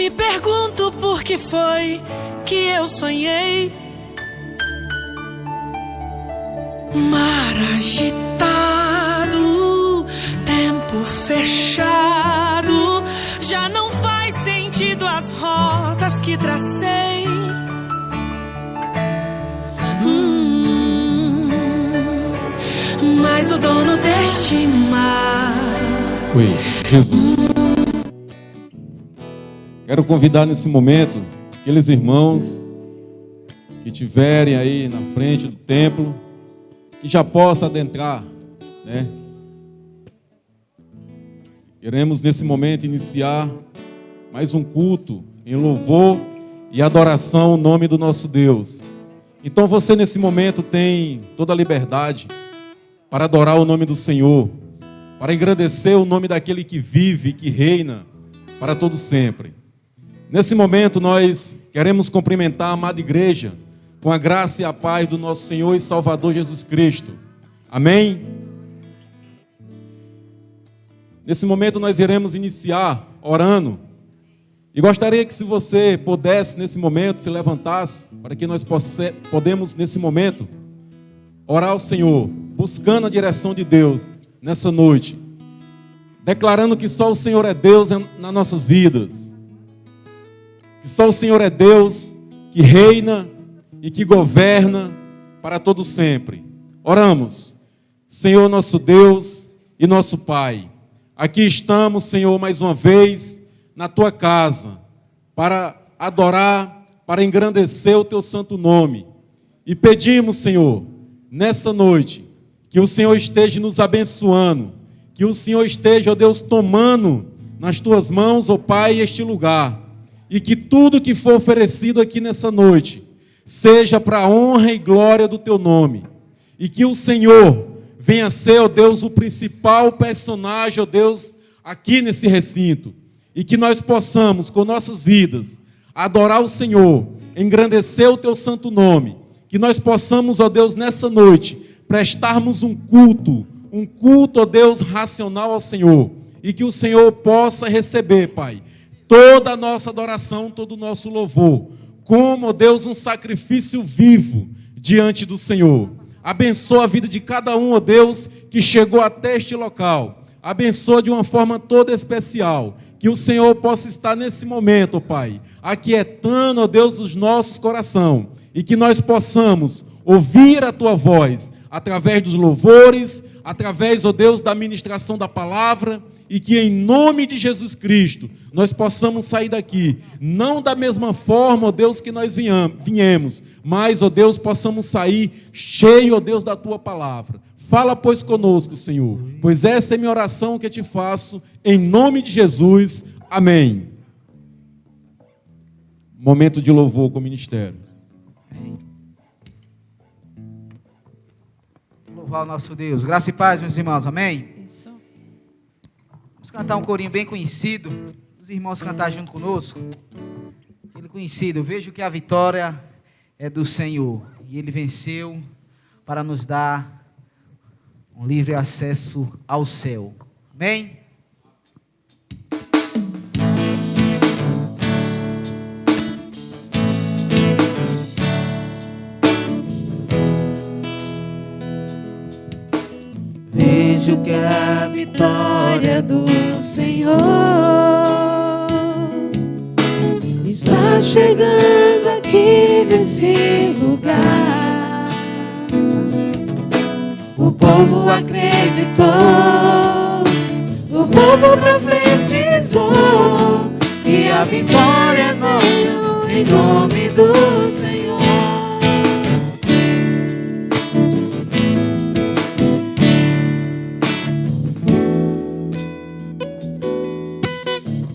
me pergunto por que foi que eu sonhei. Mar agitado, tempo fechado, já não faz sentido as rotas que tracei. Mas o dono deste mar foi Jesus. Quero convidar nesse momento aqueles irmãos que estiverem aí na frente do templo, que já possa adentrar, né? Queremos nesse momento iniciar mais um culto em louvor e adoração ao nome do nosso Deus. Então você nesse momento tem toda a liberdade para adorar o nome do Senhor, para engrandecer o nome daquele que vive e que reina para todo sempre. Nesse momento nós queremos cumprimentar a amada igreja com a graça e a paz do nosso Senhor e Salvador Jesus Cristo. Amém? Nesse momento nós iremos iniciar orando. E gostaria que se você pudesse nesse momento se levantasse, para que nós podemos nesse momento orar ao Senhor, buscando a direção de Deus nessa noite, declarando que só o Senhor é Deus nas nossas vidas, que só o Senhor é Deus que reina e que governa para todo sempre. Oramos. Senhor nosso Deus e nosso Pai, aqui estamos, Senhor, mais uma vez na Tua casa, para adorar, para engrandecer o Teu santo nome. E pedimos, Senhor, nessa noite, que o Senhor esteja nos abençoando, que o Senhor esteja, ó Deus, tomando nas Tuas mãos, ó Pai, este lugar, e que tudo que for oferecido aqui nessa noite, seja para a honra e glória do Teu nome, e que o Senhor venha ser, ó Deus, o principal personagem, ó Deus, aqui nesse recinto, e que nós possamos, com nossas vidas, adorar o Senhor, engrandecer o Teu santo nome, que nós possamos, ó Deus, nessa noite, prestarmos um culto, ó Deus, racional ao Senhor, e que o Senhor possa receber, Pai, toda a nossa adoração, todo o nosso louvor, como, ó Deus, um sacrifício vivo diante do Senhor. Abençoa a vida de cada um, ó Deus, que chegou até este local. Abençoa de uma forma toda especial. Que o Senhor possa estar nesse momento, ó Pai, aquietando, ó Deus, os nossos corações. E que nós possamos ouvir a Tua voz através dos louvores, através, ó Deus, da ministração da palavra. E que em nome de Jesus Cristo, nós possamos sair daqui, não da mesma forma, ó Deus, que nós viemos, mas, ó Deus, possamos sair cheio, ó Deus, da Tua palavra. Fala, pois, conosco, Senhor, pois essa é minha oração que eu te faço, em nome de Jesus. Amém. Momento de louvor com o ministério. Louvar o nosso Deus. Graça e paz, meus irmãos. Amém? Isso. Vamos cantar um corinho bem conhecido. Os irmãos cantar junto conosco. Aquele conhecido. Vejo que a vitória é do Senhor. E Ele venceu para nos dar um livre acesso ao céu. Amém? Vejo que a vitória do Senhor está chegando aqui nesse lugar. O povo acreditou, o povo profetizou, e a vitória é nossa em nome do Senhor.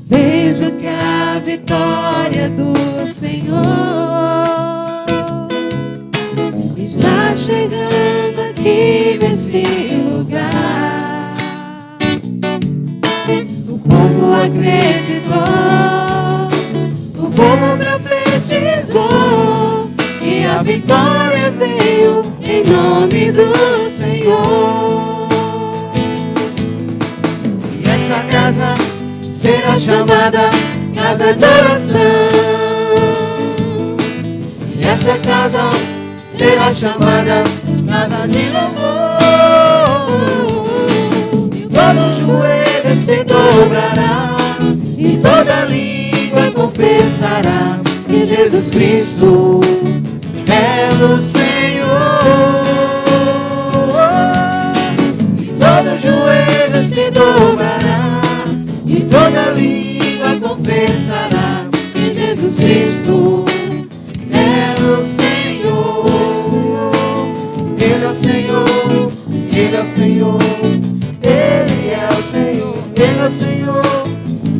Vejo que a vitória do Senhor está chegando aqui nesse lugar. O povo acreditou, o povo profetizou, e a vitória veio em nome do Senhor. E essa casa será chamada casa de oração. E essa casa será chamada casa de louvor. E todo joelho se dobrará e toda língua confessará que Jesus Cristo é o Senhor. E todo joelho se dobrará e toda língua confessará que Jesus Cristo é o Senhor. Ele é o Senhor, Ele é o Senhor, Ele é o Senhor, Ele é o Senhor,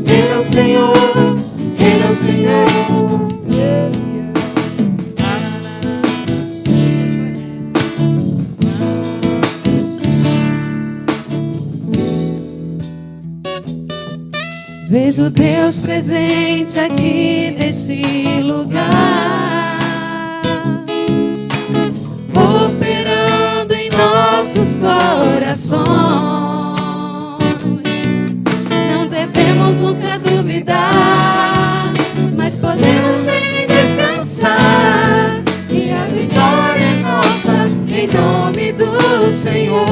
Ele é o Senhor, Ele é o Senhor. Vejo Deus presente aqui neste lugar, operando em nossos corações. Não devemos nunca duvidar, mas podemos nele descansar. E a vitória é nossa, em nome do Senhor.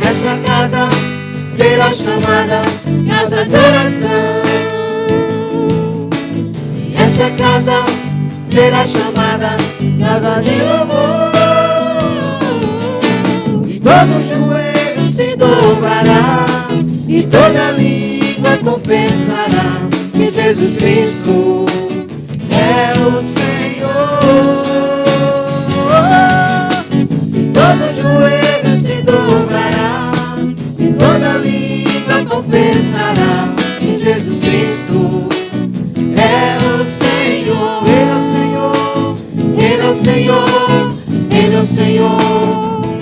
Essa casa será chamada casa de oração. E essa casa será chamada casa de louvor. E todo joelho se dobrará e toda língua confessará que Jesus Cristo é o Senhor. E todo joelho se dobrará e toda língua confessará que Jesus Cristo é o Senhor. Ele é o Senhor, Ele é o Senhor, Ele é o Senhor,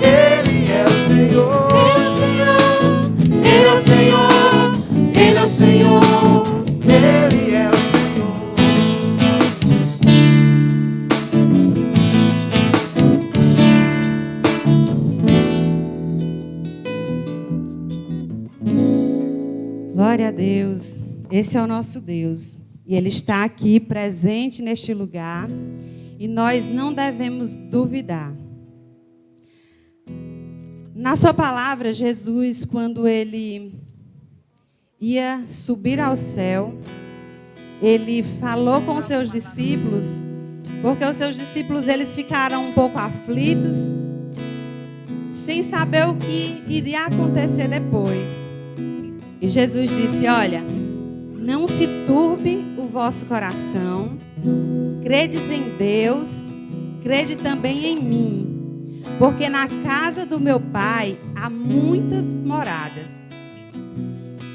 Ele é o Senhor, Ele é o Senhor, Ele é o Senhor, Ele é o Senhor. Glória a Deus, esse é o nosso Deus e Ele está aqui presente neste lugar e nós não devemos duvidar. Na sua palavra, Jesus, quando Ele ia subir ao céu, Ele falou com os seus discípulos, porque os seus discípulos eles ficaram um pouco aflitos, sem saber o que iria acontecer depois. E Jesus disse: olha, não se turbe o vosso coração, credes em Deus, crede também em mim, porque na casa do meu Pai há muitas moradas.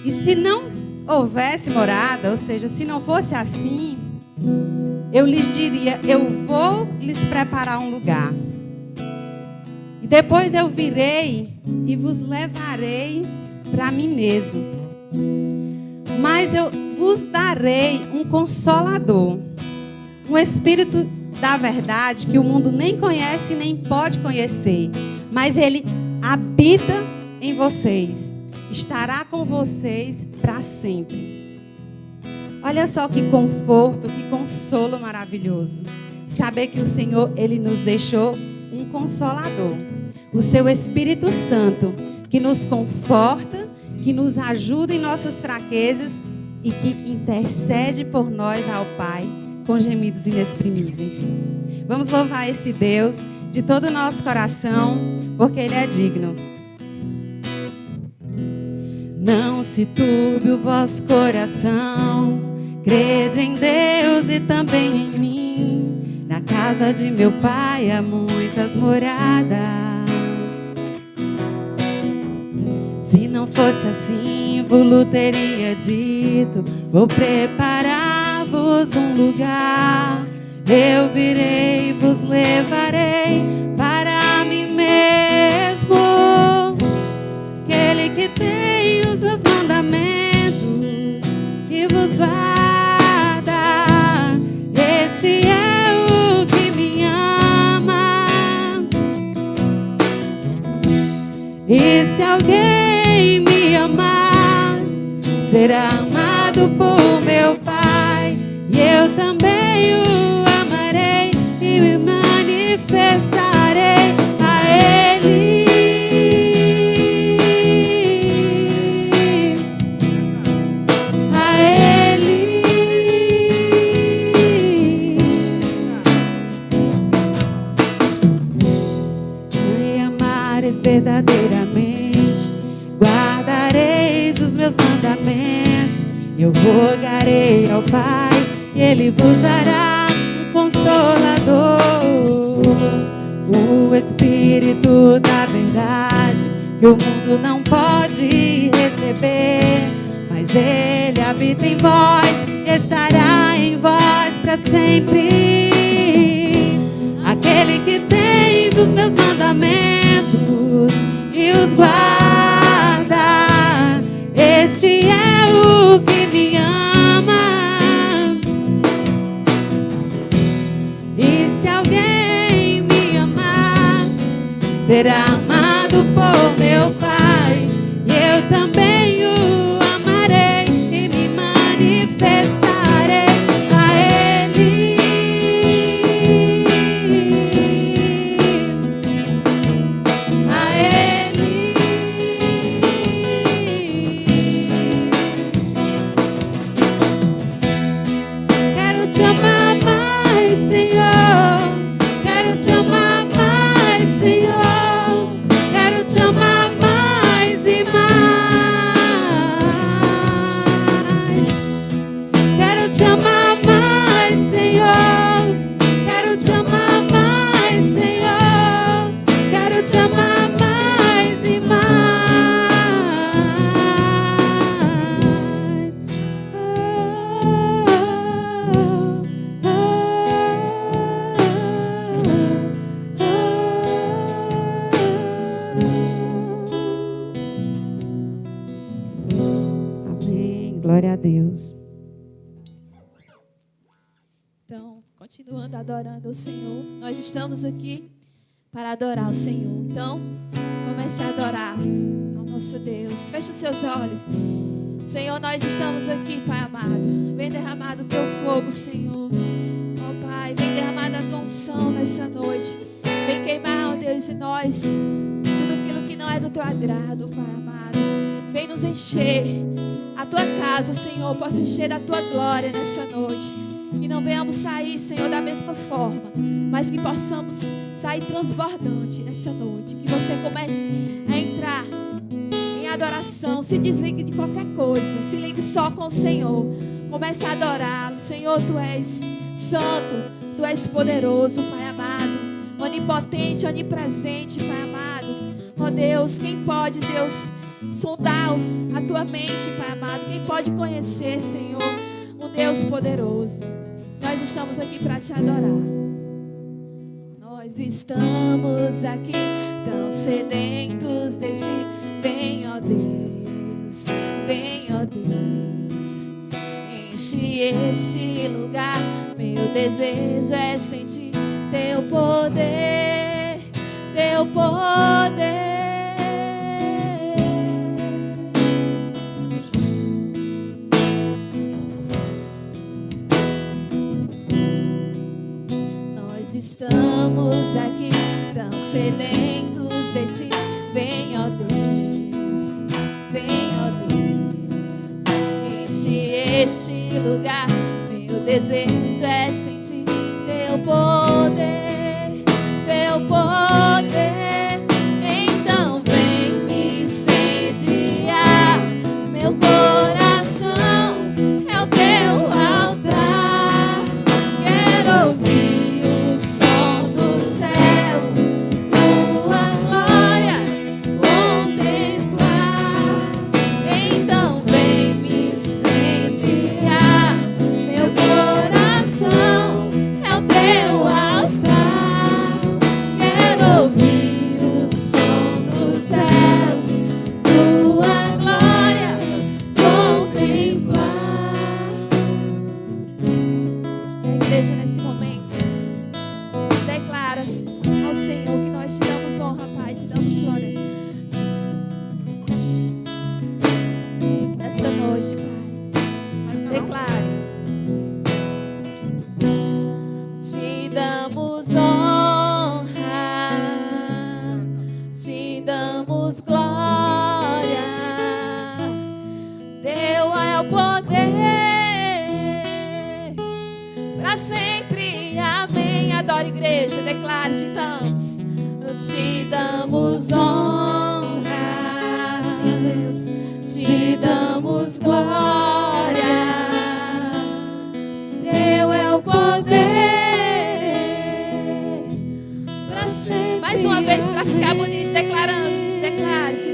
E se não houvesse morada, ou seja, se não fosse assim, eu lhes diria: eu vou lhes preparar um lugar. E depois eu virei e vos levarei para mim mesmo. Mas eu vos darei um consolador, um Espírito da verdade que o mundo nem conhece nem pode conhecer, mas ele habita em vocês, estará com vocês para sempre. Olha só que conforto, que consolo maravilhoso. Saber que o Senhor, Ele nos deixou um consolador, o seu Espírito Santo, que nos conforta, que nos ajuda em nossas fraquezas e que intercede por nós ao Pai com gemidos inexprimíveis. Vamos louvar esse Deus de todo o nosso coração, porque Ele é digno. Não se turbe o vosso coração, crede em Deus e também em mim. Na casa de meu Pai há muitas moradas. Se não fosse assim, vos teria dito: vou preparar-vos um lugar. Eu virei e vos levarei para mim mesmo. Aquele que tem os meus mandamentos e vos guarda, este é o que me ama. E se alguém me amar, ser amado por meu Pai. E eu também o amarei e me manifestarei a Ele. A Ele. Se me amares verdadeiramente, guardareis os meus mandamentos. Eu rogarei ao Pai e Ele vos dará um Consolador, o Espírito da verdade, que o mundo não pode receber, mas Ele habita em vós, estará em vós para sempre. Aquele que tem os meus mandamentos e os guarda, este é o que me ama. E se alguém me amar, será amado por meu Pai. E eu também o amarei e me manifestarei a Ele. A Ele. Quero te amar mais, Senhor. Quero te amar mais, Senhor. Quero te amar mais e mais. Quero te amar mais, Senhor. Quero te amar mais, Senhor. Quero te amar mais e mais. Amém. Glória a Deus. Então, continuando adorando o Senhor, nós estamos aqui para adorar o Senhor. Então, comece a adorar ao nosso Deus. Feche os seus olhos. Senhor, nós estamos aqui, Pai amado. Vem derramado o teu fogo, Senhor. Ó Pai, vem derramada a tua unção nessa noite. Vem queimar, ó Deus, em nós tudo aquilo que não é do teu agrado, Pai amado. Vem nos encher. A tua casa, Senhor, possa encher da tua glória nessa noite. Que não venhamos sair, Senhor, da mesma forma, mas que possamos sair transbordante nessa noite. Que você comece a entrar em adoração. Se desligue de qualquer coisa. Se ligue só com o Senhor. Comece a adorá-lo. Senhor, tu és santo, tu és poderoso, Pai amado, onipotente, onipresente, Pai amado. Ó Deus, quem pode, Deus, sondar a tua mente, Pai amado? Quem pode conhecer, Senhor, um Deus poderoso? Nós estamos aqui para te adorar. Nós estamos aqui tão sedentos deste vem, ó Deus, vem, ó Deus. Enche este lugar, meu desejo é sentir teu poder, teu poder. Estamos aqui tão sedentos de ti. Vem, ó Deus, vem, ó Deus. Enche este lugar, meu desejo é sentir teu poder, teu poder. Então vem me incendiar, meu coração é o teu altar. Quero ouvir meu coração é o teu altar. o poder para sempre. Amém. Adora, igreja. Declare, te damos honra, sim, Deus, te damos glória. Teu é o poder para sempre. Mais uma vez para ficar bonito, declarando, declare, te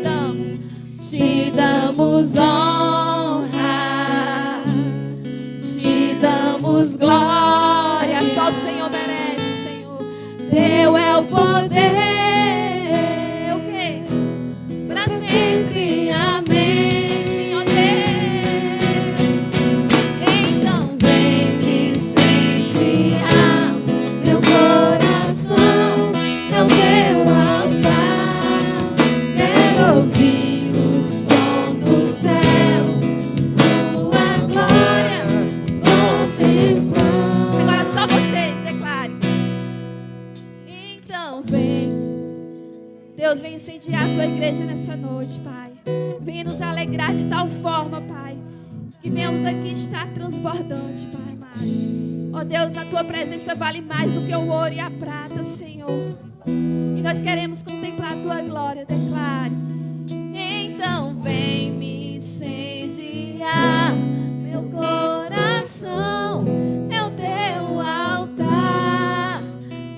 damos honra, te damos glória. Só o Senhor merece, Senhor. Teu é o poder, o quê? Para sempre, amém, Senhor Deus. Então vem me incendiar meu coração, é o teu altar. Quero ouvir o som dos céus, tua glória contemplar. Agora só vocês declarem. Então vem, Deus, vem incendiar a tua igreja nessa noite, Pai. Vem nos alegrar de tal forma, Pai, que venhamos aqui estar transbordante, Pai amado. Ó Deus, a tua presença vale mais do que o ouro e a prata, Senhor. E nós queremos contemplar a tua glória, declare. Então vem me incendiar meu coração, é o teu altar.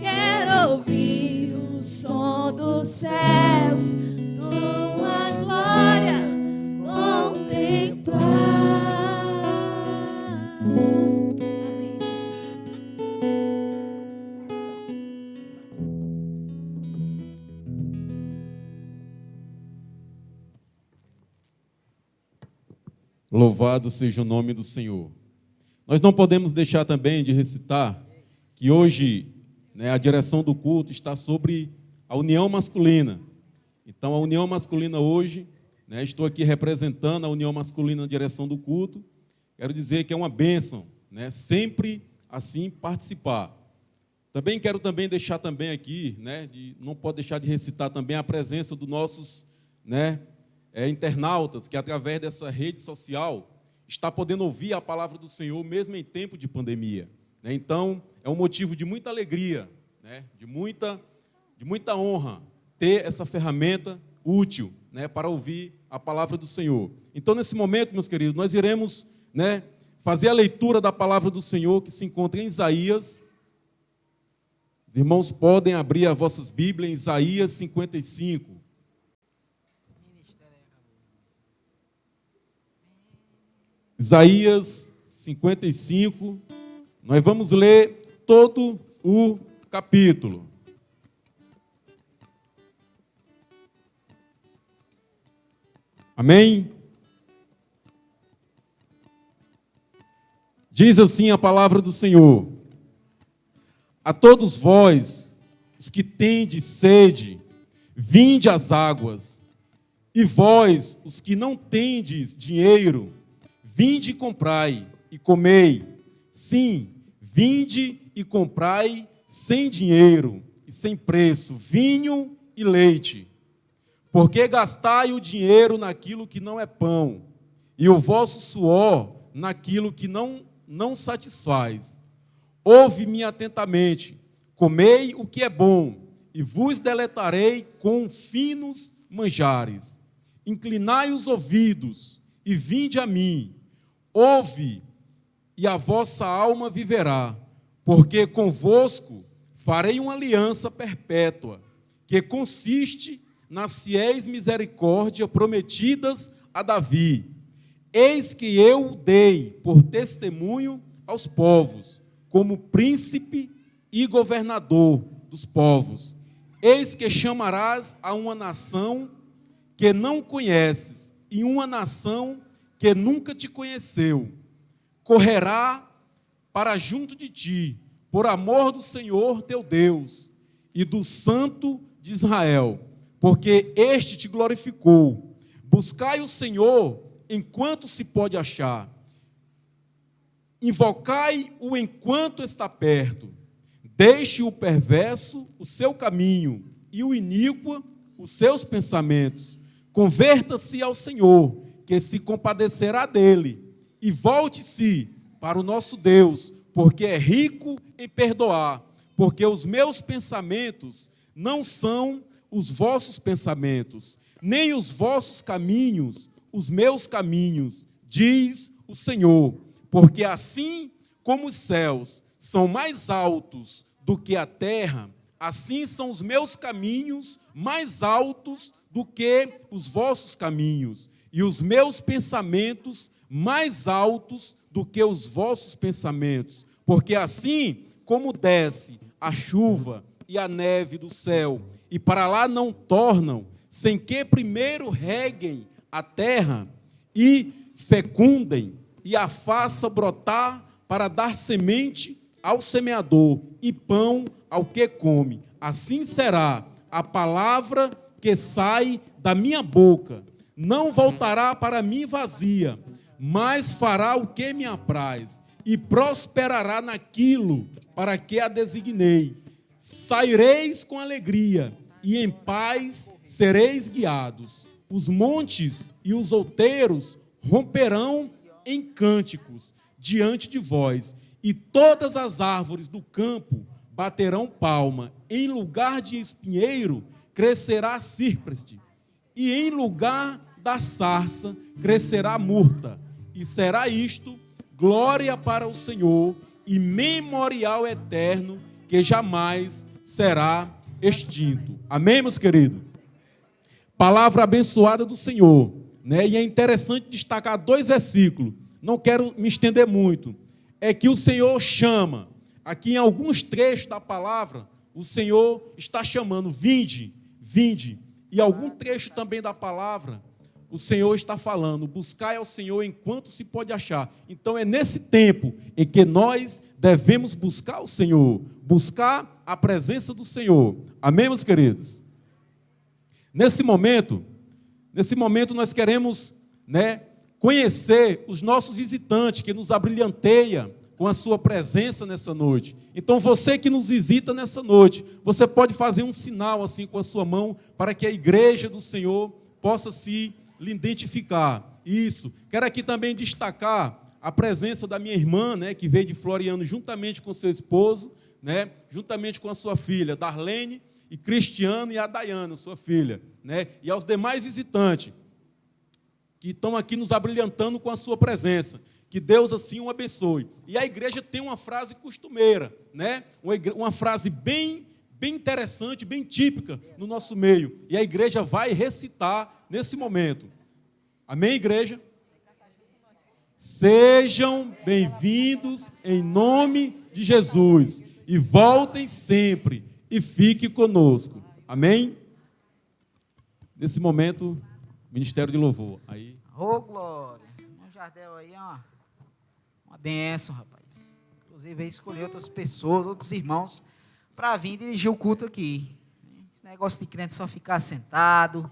Quero ouvir o som dos céus, tua glória contemplar. Amém, Jesus. Louvado seja o nome do Senhor. Nós não podemos deixar também de recitar que hoje, né, a direção do culto está sobre a união masculina. Então, a união masculina hoje, né, estou aqui representando a união masculina na direção do culto. Quero dizer que é uma bênção, né, sempre assim participar. Também quero deixar também aqui, né, não pode deixar de recitar também a presença dos nossos, né, internautas, que através dessa rede social está podendo ouvir a palavra do Senhor mesmo em tempo de pandemia, né? Então, é um motivo de muita alegria, né, de muita honra ter essa ferramenta útil, né, para ouvir a palavra do Senhor. Então, nesse momento, meus queridos, nós iremos, né, fazer a leitura da palavra do Senhor que se encontra em Isaías. Os irmãos podem abrir as vossas Bíblias em Isaías 55. Isaías 55, nós vamos ler todo o capítulo. Amém? Diz assim a palavra do Senhor: a todos vós, os que tendes sede, vinde às águas, e vós, os que não tendes dinheiro, vinde e comprai e comei. Sim, vinde e comprai sem dinheiro e sem preço, vinho e leite. Porque gastai o dinheiro naquilo que não é pão, e o vosso suor naquilo que não satisfaz. Ouve-me atentamente, comei o que é bom, e vos deletarei com finos manjares. Inclinai os ouvidos e vinde a mim. Ouve, e a vossa alma viverá, porque convosco farei uma aliança perpétua, que consiste nas fiéis misericórdias prometidas a Davi. Eis que eu o dei por testemunho aos povos, como príncipe e governador dos povos. Eis que chamarás a uma nação que não conheces, e uma nação que nunca te conheceu, correrá para junto de ti, por amor do Senhor teu Deus e do Santo de Israel, porque este te glorificou. Buscai o Senhor enquanto se pode achar, invocai-o enquanto está perto. Deixe o perverso o seu caminho e o iníquo os seus pensamentos. Converta-se ao Senhor, que se compadecerá dele, e volte-se para o nosso Deus, porque é rico em perdoar, porque os meus pensamentos não são os vossos pensamentos, nem os vossos caminhos, os meus caminhos, diz o Senhor. Porque assim como os céus são mais altos do que a terra, assim são os meus caminhos mais altos do que os vossos caminhos, e os meus pensamentos mais altos do que os vossos pensamentos. Porque assim como desce a chuva e a neve do céu, e para lá não tornam, sem que primeiro reguem a terra e fecundem, e a faça brotar para dar semente ao semeador e pão ao que come. Assim será a palavra que sai da minha boca. Não voltará para mim vazia, mas fará o que me apraz, e prosperará naquilo para que a designei. Saireis com alegria, e em paz sereis guiados. Os montes e os outeiros romperão em cânticos diante de vós, e todas as árvores do campo baterão palma. Em lugar de espinheiro crescerá cípreste, e em lugar da sarça crescerá murta, e será isto glória para o Senhor e memorial eterno que jamais será extinto. Amém, meus queridos? Palavra abençoada do Senhor, né? E é interessante destacar 2 versículos, não quero me estender muito. É que o Senhor chama, aqui em alguns trechos da palavra, o Senhor está chamando, vinde, vinde. E algum trecho também da palavra, o Senhor está falando, buscai ao Senhor enquanto se pode achar. Então é nesse tempo em que nós devemos buscar o Senhor, buscar a presença do Senhor. Amém, meus queridos? Nesse momento nós queremos, né, conhecer os nossos visitantes, que nos abrilhanteia com a sua presença nessa noite. Então você que nos visita nessa noite, você pode fazer um sinal assim com a sua mão, para que a igreja do Senhor possa se lhe identificar. Isso. Quero aqui também destacar a presença da minha irmã, né, que veio de Floriano juntamente com seu esposo, né, juntamente com a sua filha, Darlene, e Cristiano e a Dayana, sua filha, né, e aos demais visitantes que estão aqui nos abrilhantando com a sua presença. Que Deus assim o abençoe. E a igreja tem uma frase costumeira, né, uma frase bem interessante, bem típica no nosso meio. E a igreja vai recitar nesse momento. Amém, igreja? Sejam bem-vindos em nome de Jesus. E voltem sempre e fiquem conosco. Amém? Nesse momento, Ministério de Louvor. Aí. Ô, glória. Um Jardel aí, ó. Uma bênção, rapaz. Inclusive, ele escolheu outras pessoas, outros irmãos, para vir dirigir o culto aqui. Esse negócio de crente só ficar sentado.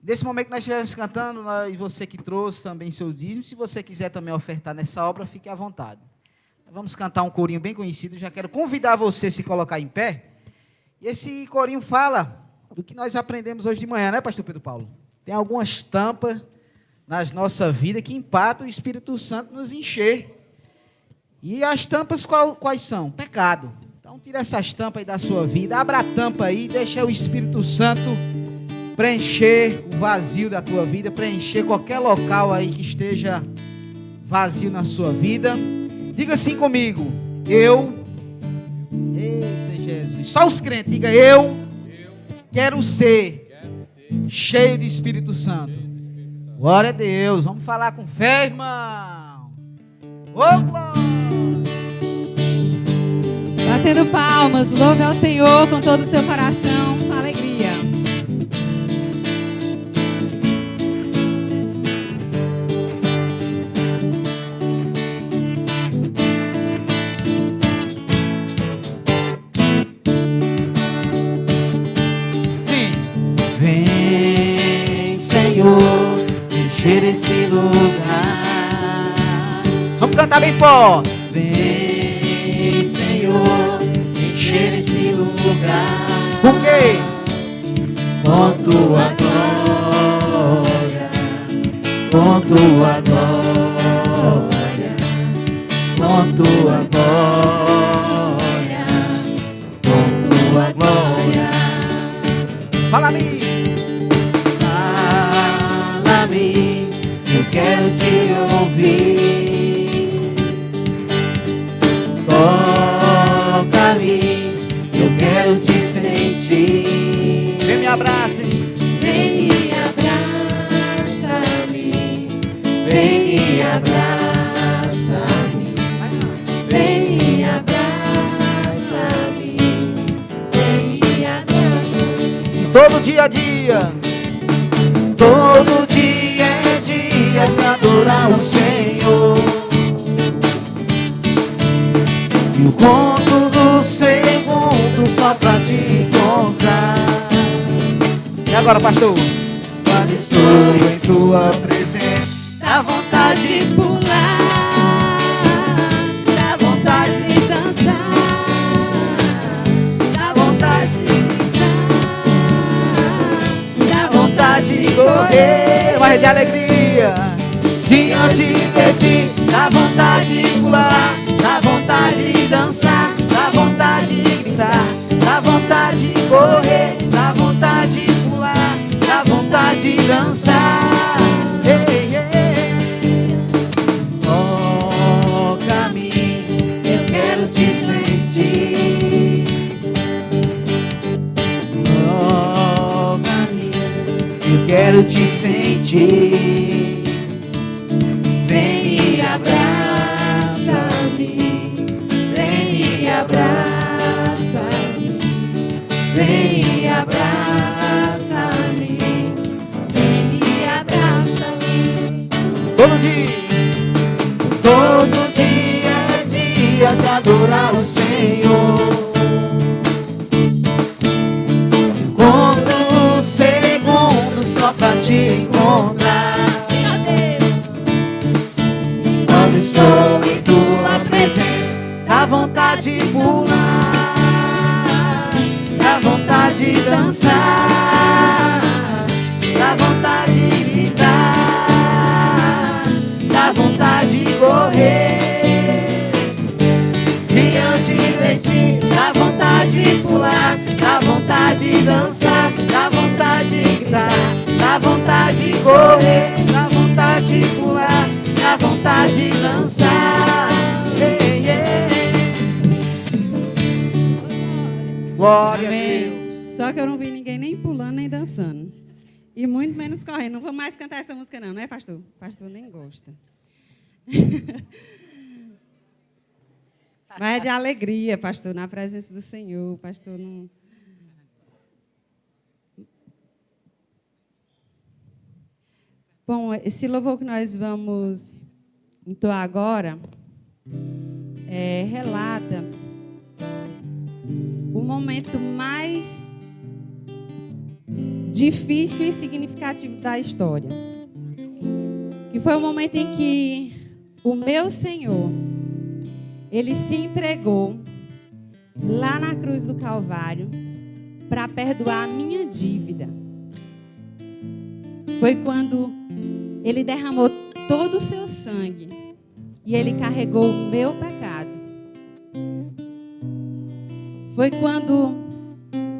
Nesse momento que nós estivemos cantando, e você que trouxe também seu dízimo, se você quiser também ofertar nessa obra, fique à vontade. Vamos cantar um corinho bem conhecido, já quero convidar você a se colocar em pé. E esse corinho fala do que nós aprendemos hoje de manhã, né, pastor Pedro Paulo? Tem algumas tampas nas nossas vidas que empatam o Espírito Santo nos encher. E as tampas quais são? Pecado. Então tira essas tampas aí da sua vida, abra a tampa aí, deixa o Espírito Santo preencher o vazio da tua vida, preencher qualquer local aí que esteja vazio na sua vida. Diga assim comigo, eita Jesus, só os crentes, diga eu quero ser cheio do Espírito Santo. Glória a Deus, vamos falar com fé, irmão. Ô, glória! Batendo palmas, louve ao Senhor com todo o seu coração, com alegria. Encher esse lugar. Vamos cantar bem forte. Vem, Senhor, encher esse lugar. Com quê? Com tua glória, com tua glória. com tua glória, com tua glória. Fala-me, fala-me, eu quero te ouvir. Toca-me, eu quero te sentir. Vem me abrace, Vem e abraça-me. vem Vem e abraça-me. Vem e abraça-me. Vem e abraça-me. todo dia a dia. Todo dia é dia pra adorar o Senhor. E eu conto do segundo só pra te encontrar. E agora, pastor? Quando estou em tua presença, Dá vontade de pular, dá vontade de dançar, dá vontade de gritar, dá vontade de correr. uma rede de alegria diante de ti. Dá vontade de pular, dá vontade de dançar, dá vontade de gritar, dá vontade de correr, dá vontade de pular, dá vontade de dançar. Ei, ei. Toca-me, eu quero te sentir. Toca-me, eu quero te sentir. Vem e abraça-me, vem e abraça-me, vem e abraça-me, Vem e abraça-me. todo dia é dia de adorar o Senhor. Conto um segundo só pra te encontrar. Senhor Deus, Quando estou em tua presença, dá vontade de pular, dá vontade de dançar, dá vontade de gritar, dá vontade de correr. Diante de ti, dá vontade de pular, dá vontade de dançar, dá vontade de gritar, dá vontade de correr, dá vontade de pular, dá vontade de dançar. Ei, ei. Glória a Deus. Só que eu não vi ninguém nem pulando, nem dançando. E muito menos correndo. Não vou mais cantar essa música não, né, pastor? O pastor nem gosta. Mas é de alegria, pastor, na presença do Senhor. Pastor, não... Bom, esse louvor que nós vamos entoar agora relata o momento mais difícil e significativo da história. Que foi o momento em que o meu Senhor, Ele se entregou lá na cruz do Calvário para perdoar a minha dívida. Foi quando Ele derramou todo o seu sangue e Ele carregou o meu pecado. Foi quando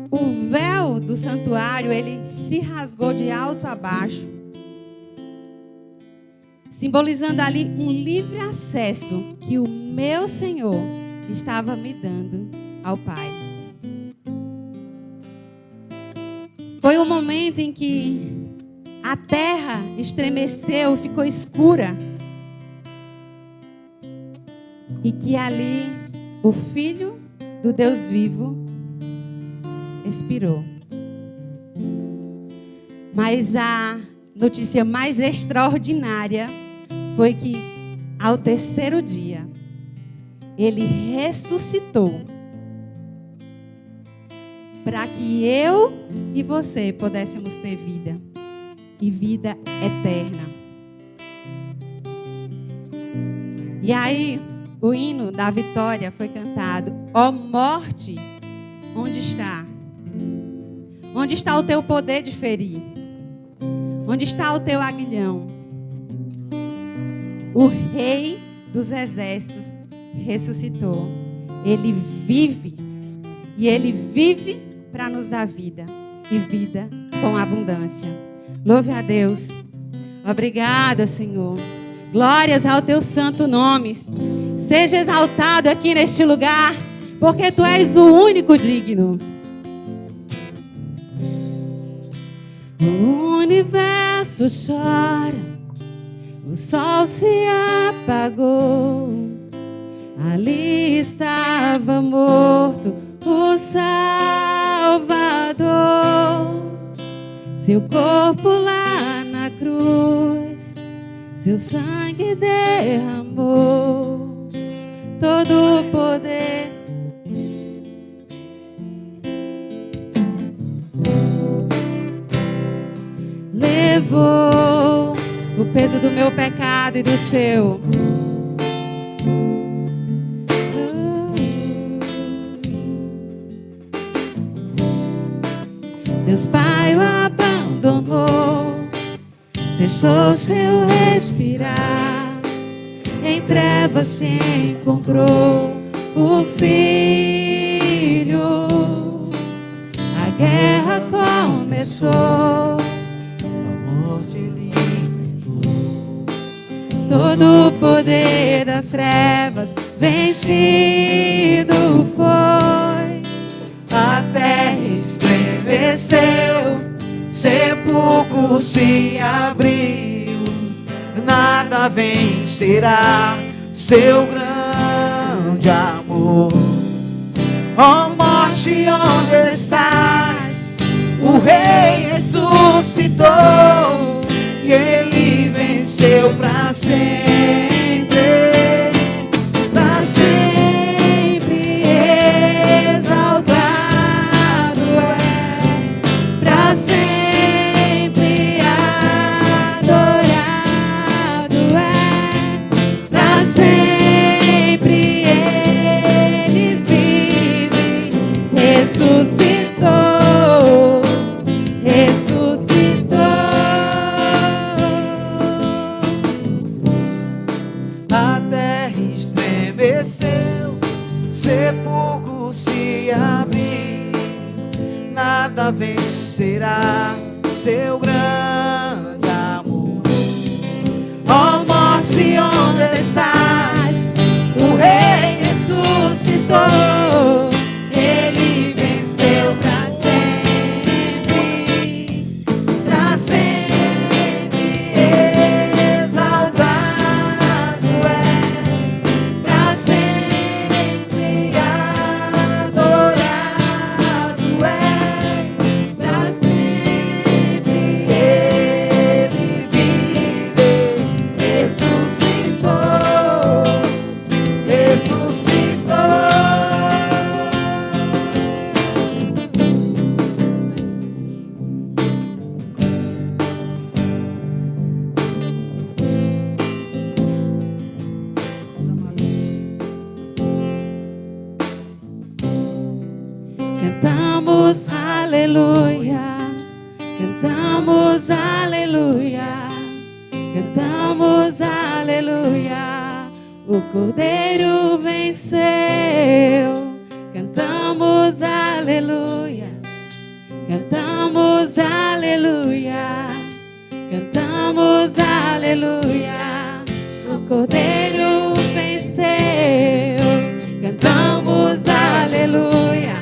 o véu do santuário ele se rasgou de alto a baixo, simbolizando ali um livre acesso que o meu Senhor estava me dando ao Pai. Foi um momento em que a terra estremeceu, ficou escura, e que ali o Filho do Deus vivo expirou. Mas a notícia mais extraordinária foi que ao terceiro dia Ele ressuscitou para que eu e você pudéssemos ter vida e vida eterna. E aí o hino da vitória foi cantado: ó morte, onde está? Onde está o teu poder de ferir? Onde está o teu aguilhão? O Rei dos exércitos ressuscitou. Ele vive. E Ele vive para nos dar vida. E vida com abundância. Louve a Deus. Obrigada, Senhor. Glórias ao teu santo nome. Seja exaltado aqui neste lugar, porque tu és o único digno. O universo chora, o sol se apagou. Ali estava morto o Salvador. Seu corpo lá na cruz, seu sangue derramou todo o poder. Levou o peso do meu pecado e do seu. Deus Pai o abandonou, cessou seu respirar. Em trevas se encontrou o Filho. A guerra começou, A morte ele todo o poder das trevas vencido foi. A terra estremeceu, sepulcro se abriu. Nada vencerá seu grande amor. Ó morte, onde estás? O Rei ressuscitou e Ele venceu para sempre. Para sempre exaltado é, para sempre adorado é, para sempre Ele vive, ressuscitou, ressuscitou. A terra estremeceu, sepulcro se abriu. Nada vencerá seu grande amor. Ó morte, onde estás? O Rei ressuscitou, Ele venceu para sempre exaltado é, para sempre adorado é, para sempre Ele vive, ressuscitou, ressuscitou. Cantamos aleluia, cantamos aleluia, cantamos aleluia. O Cordeiro venceu. Cantamos aleluia, cantamos aleluia, cantamos aleluia. O Cordeiro venceu. Cantamos aleluia,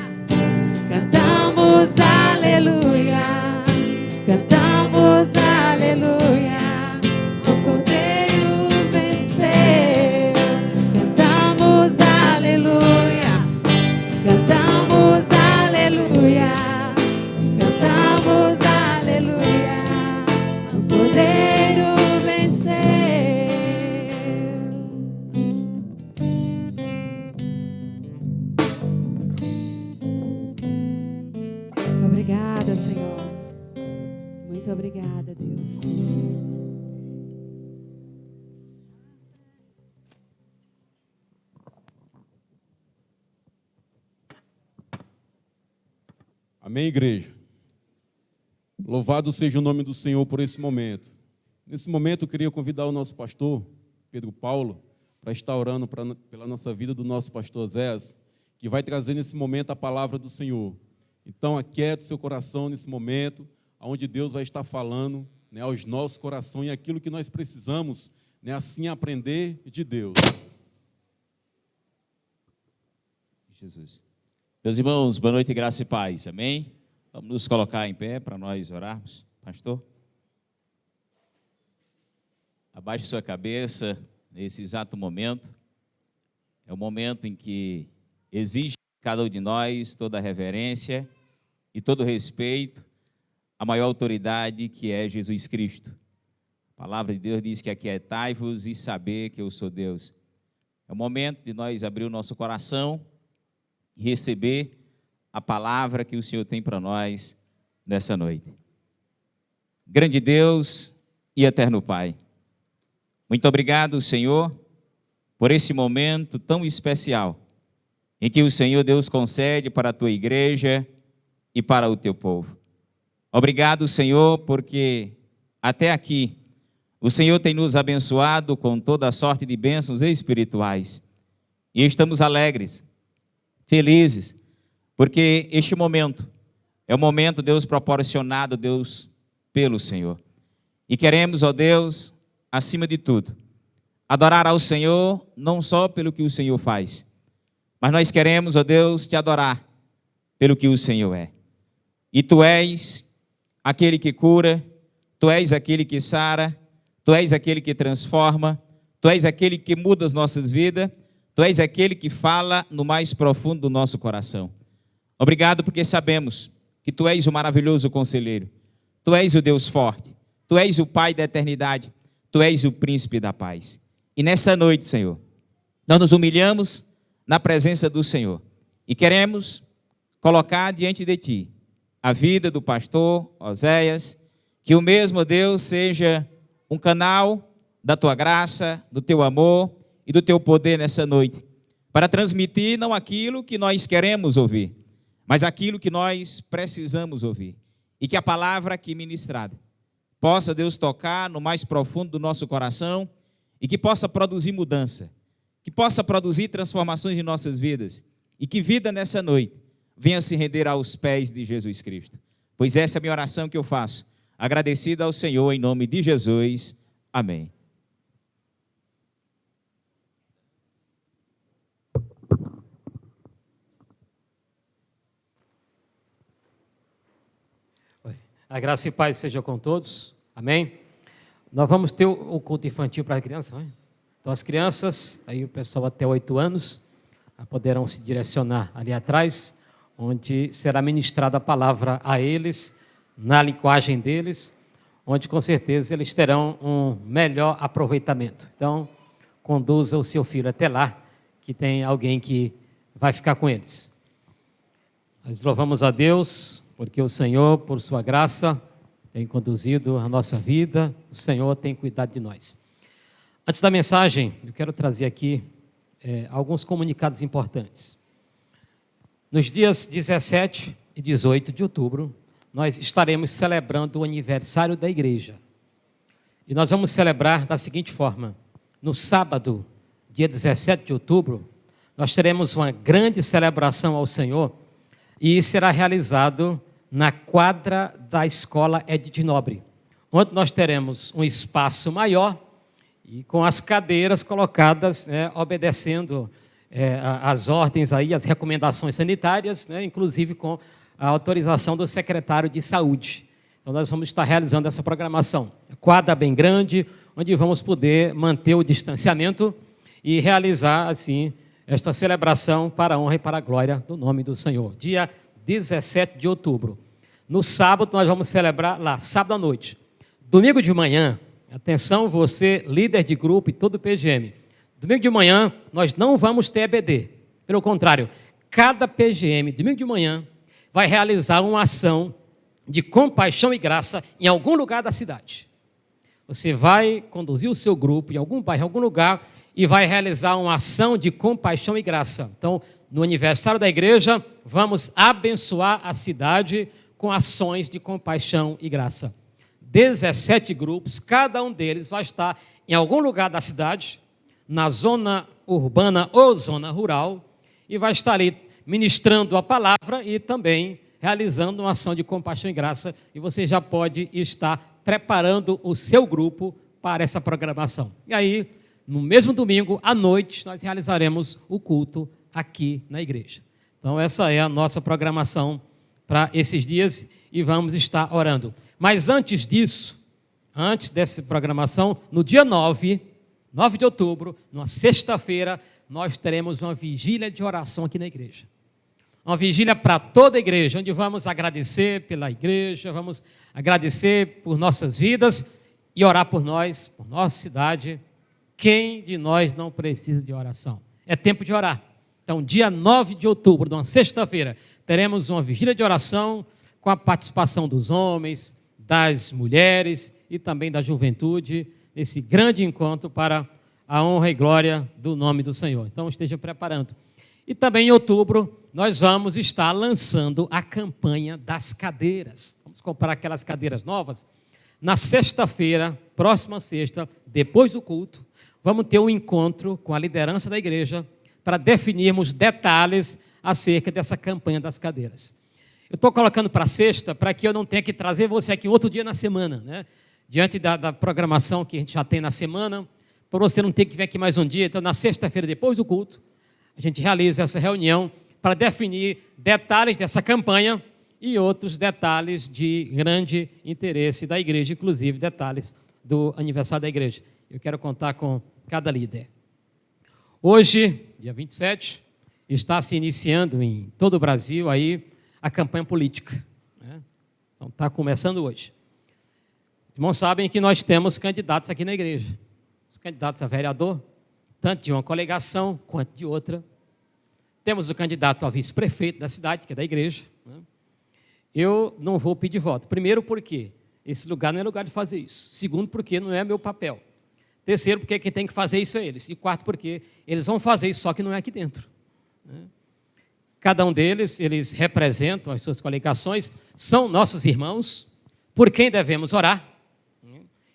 cantamos aleluia, cantamos aleluia. O Cordeiro venceu. Cantamos aleluia, cantamos aleluia, cantamos aleluia. O Cordeiro venceu. Obrigada, Senhor. Muito obrigada, Deus. Amém, igreja? Louvado seja o nome do Senhor por esse momento. Nesse momento, eu queria convidar o nosso pastor, Pedro Paulo, para estar orando pela nossa vida do nosso pastor Zéas, que vai trazer nesse momento a palavra do Senhor. Então, aquiete seu coração nesse momento, onde Deus vai estar falando, né, aos nossos corações e aquilo que nós precisamos, né, assim aprender de Deus. Jesus. Meus irmãos, boa noite, graça e paz, amém? Vamos nos colocar em pé para nós orarmos. Pastor? Abaixe sua cabeça nesse exato momento. É o momento em que exige de cada um de nós toda a reverência e todo o respeito à maior autoridade que é Jesus Cristo. A palavra de Deus diz que aquietai-vos e saber que eu sou Deus. É o momento de nós abrir o nosso coração e receber a palavra que o Senhor tem para nós nessa noite. Grande Deus e eterno Pai, muito obrigado, Senhor, por esse momento tão especial em que o Senhor Deus concede para a Tua igreja e para o Teu povo. Obrigado, Senhor, porque até aqui o Senhor tem nos abençoado com toda a sorte de bênçãos espirituais. E estamos alegres, felizes, porque este momento é o momento, Deus, proporcionado, Deus, pelo Senhor. E queremos, ó Deus, acima de tudo, adorar ao Senhor, não só pelo que o Senhor faz, mas nós queremos, ó Deus, te adorar pelo que o Senhor é. E Tu és aquele que cura, Tu és aquele que sara, Tu és aquele que transforma, Tu és aquele que muda as nossas vidas, Tu és aquele que fala no mais profundo do nosso coração. Obrigado porque sabemos que Tu és o maravilhoso conselheiro, Tu és o Deus forte, Tu és o Pai da eternidade, Tu és o príncipe da paz. E nessa noite, Senhor, nós nos humilhamos na presença do Senhor e queremos colocar diante de Ti a vida do pastor Oséias, que o mesmo Deus seja um canal da Tua graça, do Teu amor e do Teu poder nessa noite, para transmitir não aquilo que nós queremos ouvir, mas aquilo que nós precisamos ouvir. E que a palavra aqui ministrada possa, Deus, tocar no mais profundo do nosso coração e que possa produzir mudança, que possa produzir transformações em nossas vidas e que vida nessa noite venha se render aos pés de Jesus Cristo. Pois essa é a minha oração que eu faço, agradecido ao Senhor em nome de Jesus. Amém. A graça e paz seja com todos. Amém? Nós vamos ter o culto infantil para as crianças. Vai? Então, as crianças, aí o pessoal até 8 anos, poderão se direcionar ali atrás, onde será ministrada a palavra a eles, na linguagem deles, onde com certeza eles terão um melhor aproveitamento. Então, conduza o seu filho até lá, que tem alguém que vai ficar com eles. Nós louvamos a Deus, porque o Senhor, por sua graça, tem conduzido a nossa vida, o Senhor tem cuidado de nós. Antes da mensagem, eu quero trazer aqui alguns comunicados importantes. Nos dias 17 e 18 de outubro, nós estaremos celebrando o aniversário da igreja. E nós vamos celebrar da seguinte forma: no sábado, dia 17 de outubro, nós teremos uma grande celebração ao Senhor e será realizado na quadra da Escola Edith Nobre, onde nós teremos um espaço maior e com as cadeiras colocadas, obedecendo as ordens, aí, as recomendações sanitárias, inclusive com a autorização do secretário de Saúde. Então, nós vamos estar realizando essa programação. Quadra bem grande, onde vamos poder manter o distanciamento e realizar, assim, esta celebração para a honra e para a glória do nome do Senhor. Dia 17 de outubro. No sábado, nós vamos celebrar lá, sábado à noite. Domingo de manhã, atenção você, líder de grupo e todo o PGM. Domingo de manhã, nós não vamos ter EBD. Pelo contrário, cada PGM, domingo de manhã, vai realizar uma ação de compaixão e graça em algum lugar da cidade. Você vai conduzir o seu grupo em algum bairro, em algum lugar, e vai realizar uma ação de compaixão e graça. Então, no aniversário da igreja, vamos abençoar a cidade com ações de compaixão e graça. 17 grupos, cada um deles vai estar em algum lugar da cidade, na zona urbana ou zona rural e vai estar ali ministrando a palavra e também realizando uma ação de compaixão e graça. E você já pode estar preparando o seu grupo para essa programação. E aí, no mesmo domingo, à noite, nós realizaremos o culto aqui na igreja. Então, essa é a nossa programação para esses dias e vamos estar orando. Mas antes disso, antes dessa programação, no dia 9 de outubro, numa sexta-feira, nós teremos uma vigília de oração aqui na igreja. Uma vigília para toda a igreja, onde vamos agradecer pela igreja, vamos agradecer por nossas vidas e orar por nós, por nossa cidade. Quem de nós não precisa de oração? É tempo de orar. Então, dia 9 de outubro, numa sexta-feira, teremos uma vigília de oração com a participação dos homens, das mulheres e também da juventude, nesse grande encontro para a honra e glória do nome do Senhor. Então, esteja preparando. E também em outubro, nós vamos estar lançando a campanha das cadeiras. Vamos comprar aquelas cadeiras novas. Na sexta-feira, próxima sexta, depois do culto, vamos ter um encontro com a liderança da igreja para definirmos detalhes acerca dessa campanha das cadeiras. Eu estou colocando para sexta para que eu não tenha que trazer você aqui outro dia na semana, né? Diante da programação que a gente já tem na semana, para você não ter que vir aqui mais um dia. Então, na sexta-feira, depois do culto, a gente realiza essa reunião para definir detalhes dessa campanha e outros detalhes de grande interesse da igreja, inclusive detalhes do aniversário da igreja. Eu quero contar com cada líder. Hoje, dia 27, está se iniciando em todo o Brasil aí a campanha política, né? Então, está começando hoje. Irmãos sabem que nós temos candidatos aqui na igreja. Os candidatos a vereador, tanto de uma coligação quanto de outra. Temos o candidato a vice-prefeito da cidade, que é da igreja, né? Eu não vou pedir voto. Primeiro, porque esse lugar não é lugar de fazer isso. Segundo, porque não é meu papel. Terceiro, porque quem tem que fazer isso é eles. E quarto, porque eles vão fazer isso, só que não é aqui dentro, né? Cada um deles, eles representam as suas coligações, são nossos irmãos, por quem devemos orar.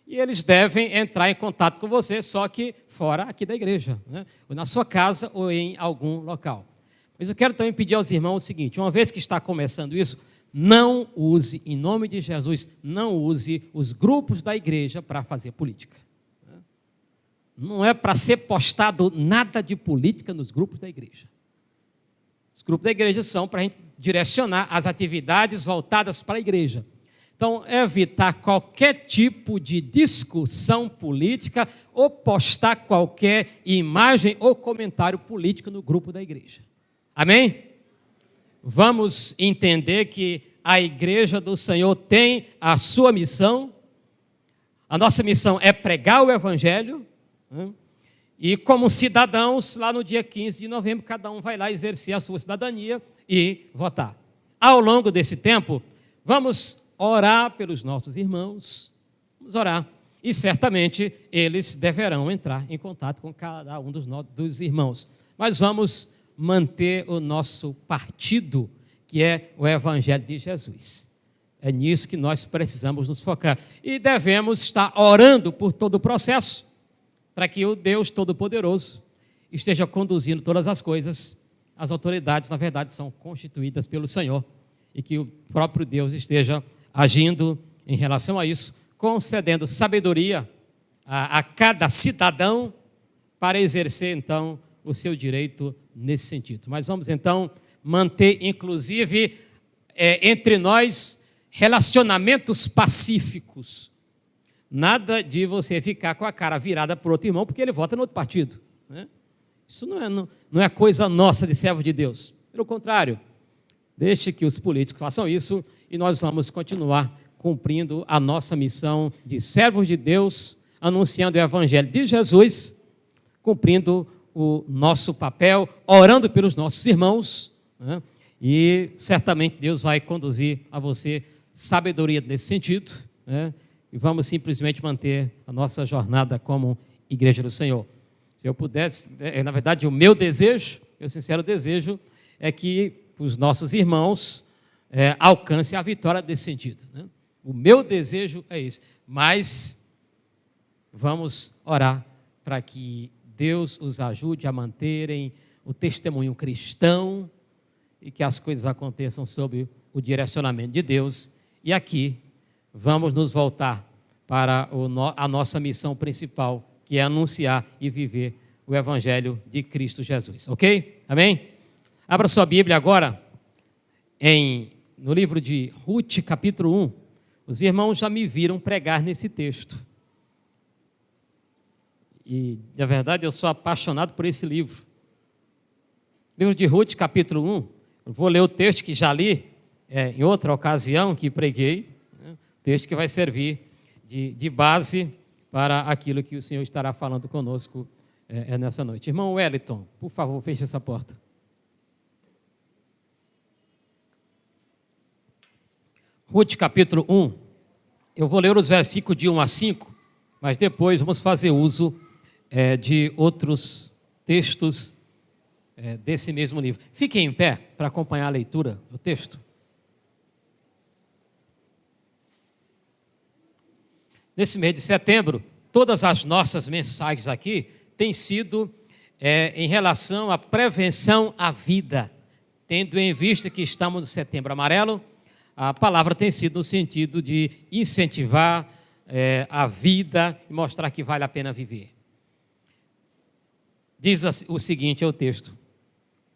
E eles devem entrar em contato com você, só que fora aqui da igreja, né? Ou na sua casa ou em algum local. Mas eu quero também pedir aos irmãos o seguinte: uma vez que está começando isso, não use, em nome de Jesus, não use os grupos da igreja para fazer política. Não é para ser postado nada de política nos grupos da igreja. Os grupos da igreja são para a gente direcionar as atividades voltadas para a igreja. Então, evitar qualquer tipo de discussão política ou postar qualquer imagem ou comentário político no grupo da igreja. Amém? Vamos entender que a igreja do Senhor tem a sua missão. A nossa missão é pregar o evangelho, né? E como cidadãos, lá no dia 15 de novembro, cada um vai lá exercer a sua cidadania e votar. Ao longo desse tempo, vamos orar pelos nossos irmãos, vamos orar. E certamente eles deverão entrar em contato com cada um dos irmãos. Mas vamos manter o nosso partido, que é o Evangelho de Jesus. É nisso que nós precisamos nos focar. E devemos estar orando por todo o processo, para que o Deus Todo-Poderoso esteja conduzindo todas as coisas. As autoridades, na verdade, são constituídas pelo Senhor, e que o próprio Deus esteja agindo em relação a isso, concedendo sabedoria a cada cidadão para exercer, então, o seu direito nesse sentido. Mas vamos, então, manter, inclusive, entre nós, relacionamentos pacíficos. Nada de você ficar com a cara virada para o outro irmão porque ele vota no outro partido, né? Isso não é coisa nossa de servo de Deus. Pelo contrário, deixe que os políticos façam isso e nós vamos continuar cumprindo a nossa missão de servos de Deus, anunciando o Evangelho de Jesus, cumprindo o nosso papel, orando pelos nossos irmãos, né? E certamente Deus vai conduzir a você sabedoria nesse sentido, né? E vamos simplesmente manter a nossa jornada como igreja do Senhor. Se eu pudesse, na verdade, o meu desejo, meu sincero desejo, é que os nossos irmãos alcancem a vitória nesse sentido, né? O meu desejo é esse. Mas vamos orar para que Deus os ajude a manterem o testemunho cristão e que as coisas aconteçam sob o direcionamento de Deus. E aqui vamos nos voltar para a nossa missão principal, que é anunciar e viver o Evangelho de Cristo Jesus. Ok? Amém? Abra sua Bíblia agora no livro de Ruth, capítulo 1. Os irmãos já me viram pregar nesse texto. E, na verdade, eu sou apaixonado por esse livro. Livro de Ruth, capítulo 1. Eu vou ler o texto que já li em outra ocasião que preguei. Texto que vai servir de base para aquilo que o Senhor estará falando conosco nessa noite. Irmão Wellington, por favor, feche essa porta. Ruth, capítulo 1. Eu vou ler os versículos de 1 a 5, mas depois vamos fazer uso de outros textos desse mesmo livro. Fiquem em pé para acompanhar a leitura do texto. Nesse mês de setembro, todas as nossas mensagens aqui têm sido em relação à prevenção à vida. Tendo em vista que estamos no Setembro Amarelo, a palavra tem sido no sentido de incentivar a vida e mostrar que vale a pena viver. Diz o seguinte, é o texto.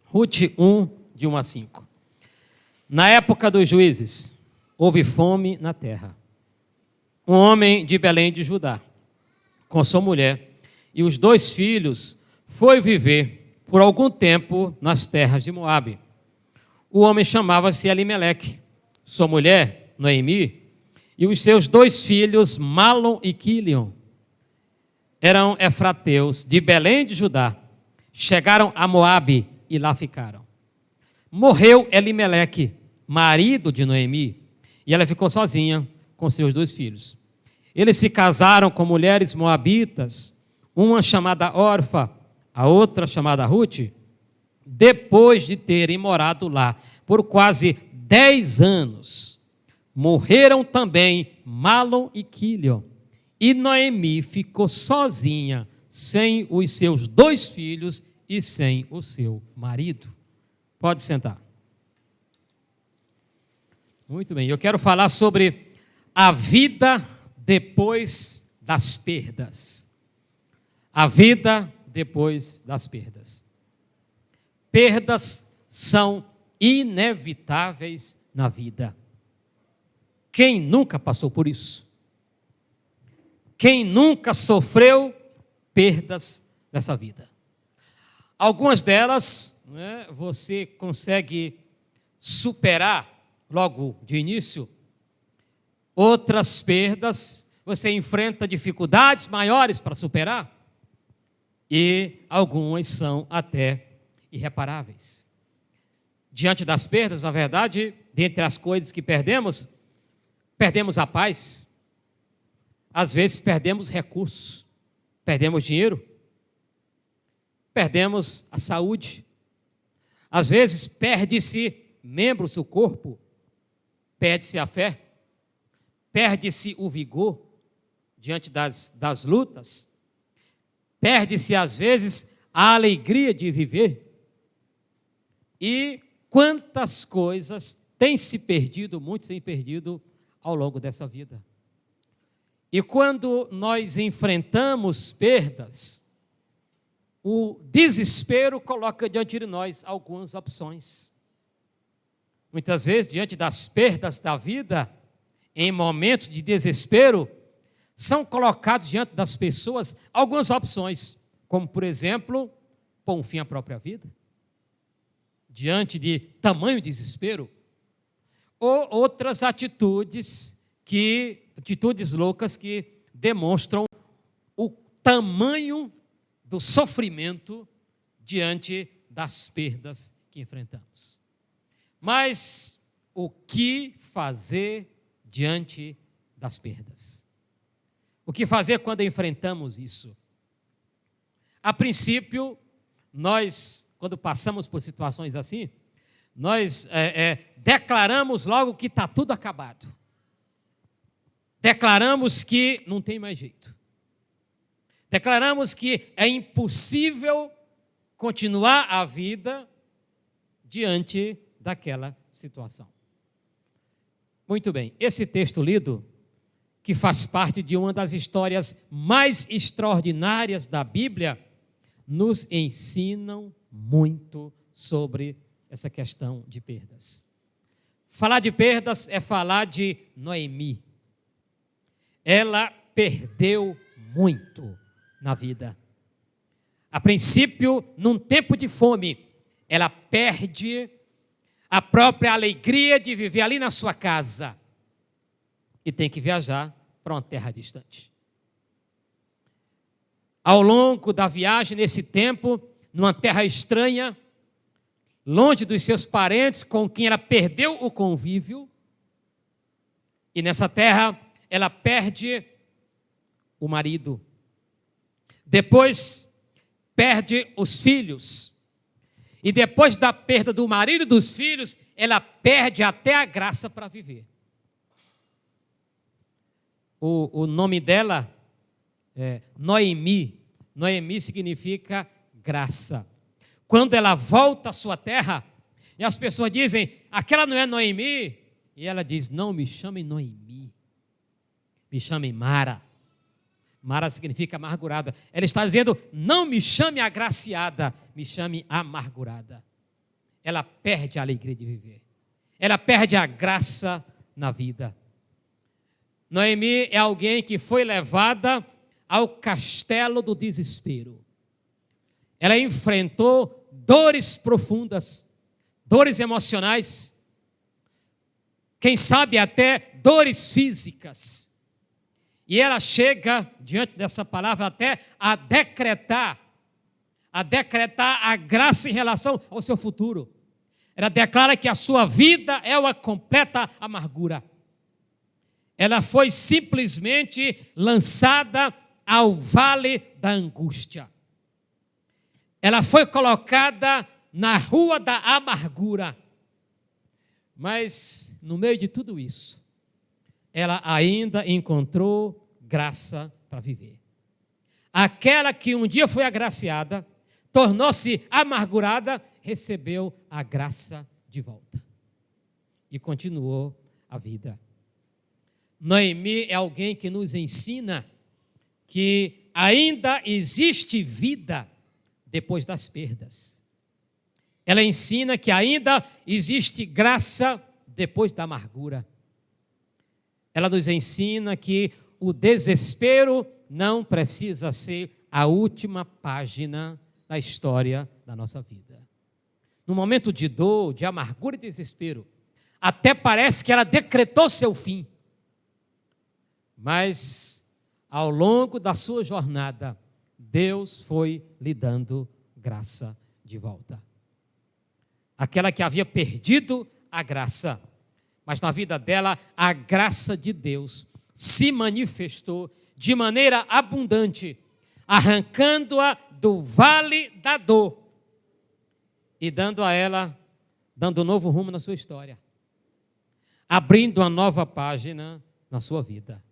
Ruth 1, de 1 a 5. Na época dos juízes, houve fome na terra. Um homem de Belém de Judá, com sua mulher e os 2 filhos, foi viver por algum tempo nas terras de Moabe. O homem chamava-se Elimeleque, sua mulher, Noemi, e os seus 2 filhos, Malom e Quilion, eram efrateus de Belém de Judá. Chegaram a Moabe e lá ficaram. Morreu Elimeleque, marido de Noemi, e ela ficou sozinha com seus 2 filhos. Eles se casaram com mulheres moabitas, uma chamada Orfa, a outra chamada Ruth, depois de terem morado lá por quase 10 anos. Morreram também Malom e Quilion, e Noemi ficou sozinha, sem os seus 2 filhos e sem o seu marido. Pode sentar. Muito bem, eu quero falar sobre a vida depois das perdas. A vida depois das perdas. Perdas são inevitáveis na vida. Quem nunca passou por isso? Quem nunca sofreu perdas nessa vida? Algumas delas, você consegue superar logo de início. Outras perdas, você enfrenta dificuldades maiores para superar. E algumas são até irreparáveis. Diante das perdas, na verdade, dentre as coisas que perdemos a paz. Às vezes perdemos recursos, perdemos dinheiro, perdemos a saúde. Às vezes perde-se membros do corpo, perde-se a fé, perde-se o vigor diante das lutas, perde-se às vezes a alegria de viver. E quantas coisas têm se perdido, muitos têm perdido ao longo dessa vida. E quando nós enfrentamos perdas, o desespero coloca diante de nós algumas opções. Muitas vezes, diante das perdas da vida, em momentos de desespero, são colocados diante das pessoas algumas opções, como, por exemplo, pôr um fim à própria vida, diante de tamanho desespero, ou outras atitudes loucas que demonstram o tamanho do sofrimento diante das perdas que enfrentamos. Mas o que fazer diante das perdas? O que fazer quando enfrentamos isso? A princípio, nós, quando passamos por situações assim, nós declaramos logo que está tudo acabado. Declaramos que não tem mais jeito. Declaramos que é impossível continuar a vida diante daquela situação. Muito bem, esse texto lido, que faz parte de uma das histórias mais extraordinárias da Bíblia, nos ensinam muito sobre essa questão de perdas. Falar de perdas é falar de Noemi. Ela perdeu muito na vida. A princípio, num tempo de fome, ela perde a própria alegria de viver ali na sua casa e tem que viajar para uma terra distante. Ao longo da viagem, nesse tempo, numa terra estranha, longe dos seus parentes com quem ela perdeu o convívio, e nessa terra ela perde o marido. Depois perde os filhos. E depois da perda do marido e dos filhos, ela perde até a graça para viver. O nome dela é Noemi. Noemi significa graça. Quando ela volta à sua terra, e as pessoas dizem, aquela não é Noemi? E ela diz, não me chamem Noemi, me chamem Mara. Mara significa amargurada. Ela está dizendo, não me chame agraciada, me chame amargurada. Ela perde a alegria de viver. Ela perde a graça na vida. Noemi é alguém que foi levada ao castelo do desespero. Ela enfrentou dores profundas, dores emocionais, quem sabe até dores físicas. E ela chega, diante dessa palavra, até a decretar a graça em relação ao seu futuro. Ela declara que a sua vida é uma completa amargura. Ela foi simplesmente lançada ao vale da angústia. Ela foi colocada na rua da amargura. Mas, no meio de tudo isso, ela ainda encontrou graça para viver. Aquela que um dia foi agraciada, tornou-se amargurada, recebeu a graça de volta. E continuou a vida. Noemi é alguém que nos ensina que ainda existe vida depois das perdas. Ela ensina que ainda existe graça depois da amargura. Ela nos ensina que o desespero não precisa ser a última página da história da nossa vida. No momento de dor, de amargura e desespero, até parece que ela decretou seu fim. Mas, ao longo da sua jornada, Deus foi lhe dando graça de volta. Aquela que havia perdido a graça, mas na vida dela, a graça de Deus se manifestou de maneira abundante, arrancando-a do vale da dor e dando a ela, dando um novo rumo na sua história, abrindo uma nova página na sua vida.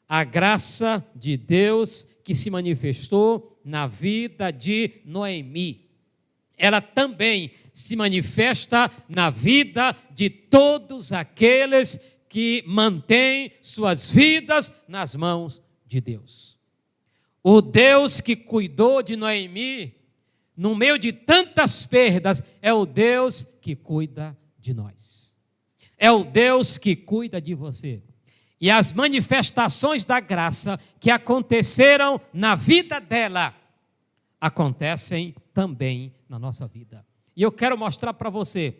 A graça de Deus que se manifestou na vida de Noemi, ela também se manifesta na vida de todos aqueles que mantêm suas vidas nas mãos de Deus. O Deus que cuidou de Noemi, no meio de tantas perdas, é o Deus que cuida de nós. É o Deus que cuida de você. E as manifestações da graça que aconteceram na vida dela, acontecem também na nossa vida. E eu quero mostrar para você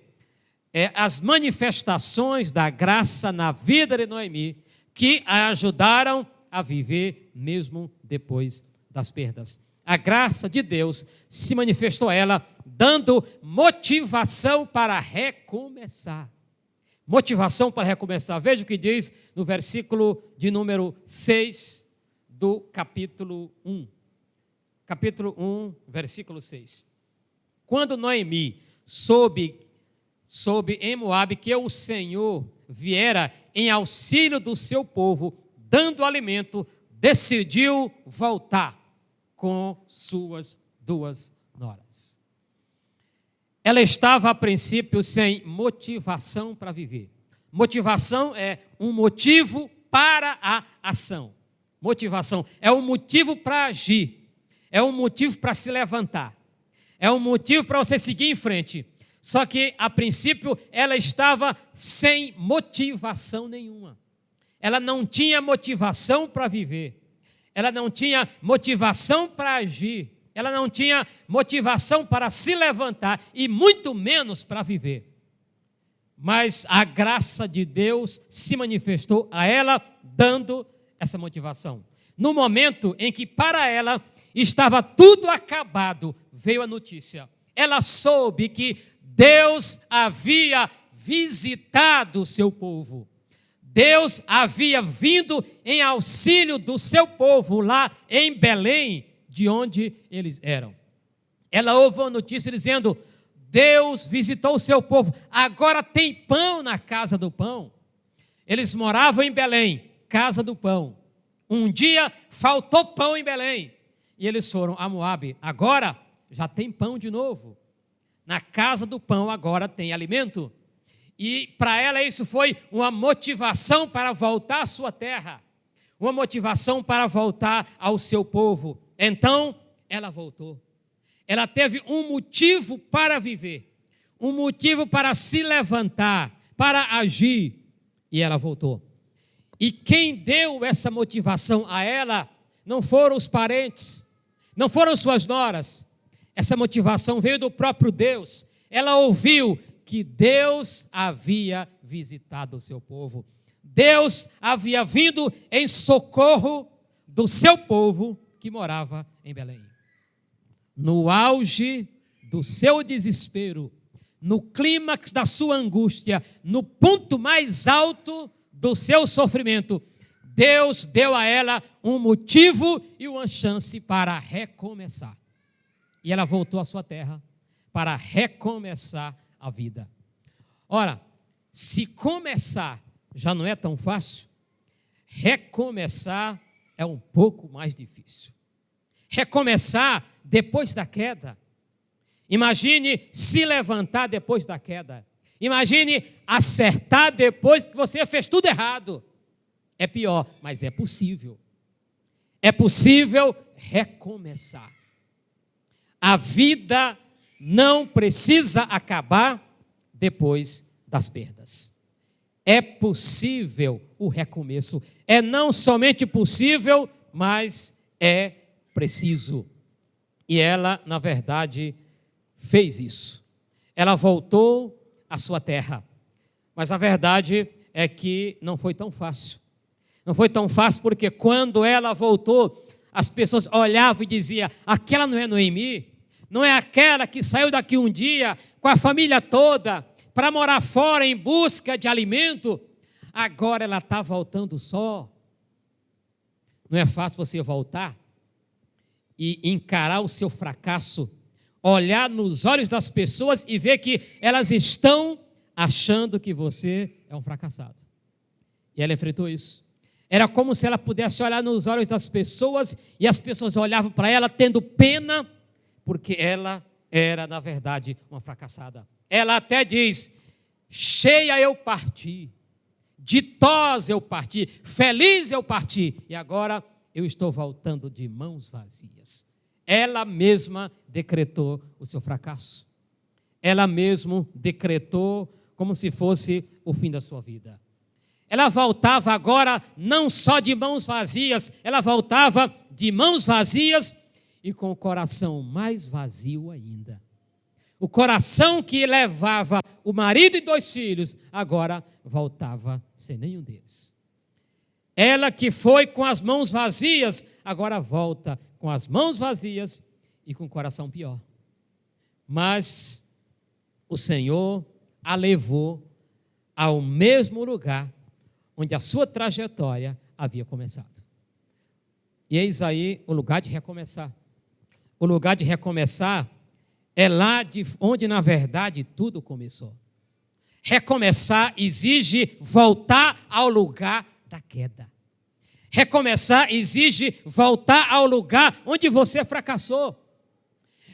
as manifestações da graça na vida de Noemi, que a ajudaram a viver mesmo depois das perdas. A graça de Deus se manifestou a ela, dando motivação para recomeçar. Motivação para recomeçar. Veja o que diz no versículo de número 6 do capítulo 1. Capítulo 1, versículo 6. Quando Noemi soube em Moabe que o Senhor viera em auxílio do seu povo, dando alimento, decidiu voltar. com suas 2 noras. Ela estava, a princípio, sem motivação para viver. Motivação é um motivo para a ação. Motivação é um motivo para agir. É um motivo para se levantar. É um motivo para você seguir em frente. Só que, a princípio, ela estava sem motivação nenhuma. Ela não tinha motivação para viver. Ela não tinha motivação para agir. Ela não tinha motivação para se levantar e muito menos para viver. Mas a graça de Deus se manifestou a ela, dando essa motivação. No momento em que para ela estava tudo acabado, veio a notícia. Ela soube que Deus havia visitado o seu povo. Deus havia vindo em auxílio do seu povo lá em Belém, de onde eles eram. Ela ouve a notícia dizendo: Deus visitou o seu povo, agora tem pão na casa do pão. Eles moravam em Belém, casa do pão. Um dia faltou pão em Belém e eles foram a Moabe. Agora já tem pão de novo. Na casa do pão agora tem alimento. E para ela isso foi uma motivação para voltar à sua terra, uma motivação para voltar ao seu povo. Então ela voltou. Ela teve um motivo para viver, um motivo para se levantar, para agir, e ela voltou. E quem deu essa motivação a ela não foram os parentes, não foram suas noras. Essa motivação veio do próprio Deus. Ela ouviu que Deus havia visitado o seu povo. Deus havia vindo em socorro do seu povo que morava em Belém. No auge do seu desespero, no clímax da sua angústia, no ponto mais alto do seu sofrimento, Deus deu a ela um motivo e uma chance para recomeçar. E ela voltou à sua terra para recomeçar a vida. Ora, se começar já não é tão fácil, recomeçar é um pouco mais difícil. Recomeçar depois da queda. Imagine se levantar depois da queda. Imagine acertar depois que você fez tudo errado. É pior, mas é possível. É possível recomeçar. A vida não precisa acabar depois das perdas. É possível o recomeço. É não somente possível, mas é preciso. E ela, na verdade, fez isso. Ela voltou à sua terra. Mas a verdade é que não foi tão fácil. Não foi tão fácil porque quando ela voltou, as pessoas olhavam e diziam: aquela não é Noemi? Não é aquela que saiu daqui um dia com a família toda para morar fora em busca de alimento? Agora ela está voltando só. Não é fácil você voltar e encarar o seu fracasso, olhar nos olhos das pessoas e ver que elas estão achando que você é um fracassado. E ela enfrentou isso. Era como se ela pudesse olhar nos olhos das pessoas e as pessoas olhavam para ela tendo pena, porque ela era, na verdade, uma fracassada. Ela até diz: cheia eu parti, ditosa eu parti, feliz eu parti, e agora eu estou voltando de mãos vazias. Ela mesma decretou o seu fracasso. Ela mesma decretou como se fosse o fim da sua vida. Ela voltava agora não só de mãos vazias, ela voltava de mãos vazias e com o coração mais vazio ainda. O coração que levava o marido e 2 filhos, agora voltava sem nenhum deles. Ela que foi com as mãos vazias, agora volta com as mãos vazias e com o coração pior. Mas o Senhor a levou ao mesmo lugar onde a sua trajetória havia começado. E eis aí o lugar de recomeçar. O lugar de recomeçar é lá de onde, na verdade, tudo começou. Recomeçar exige voltar ao lugar da queda. Recomeçar exige voltar ao lugar onde você fracassou.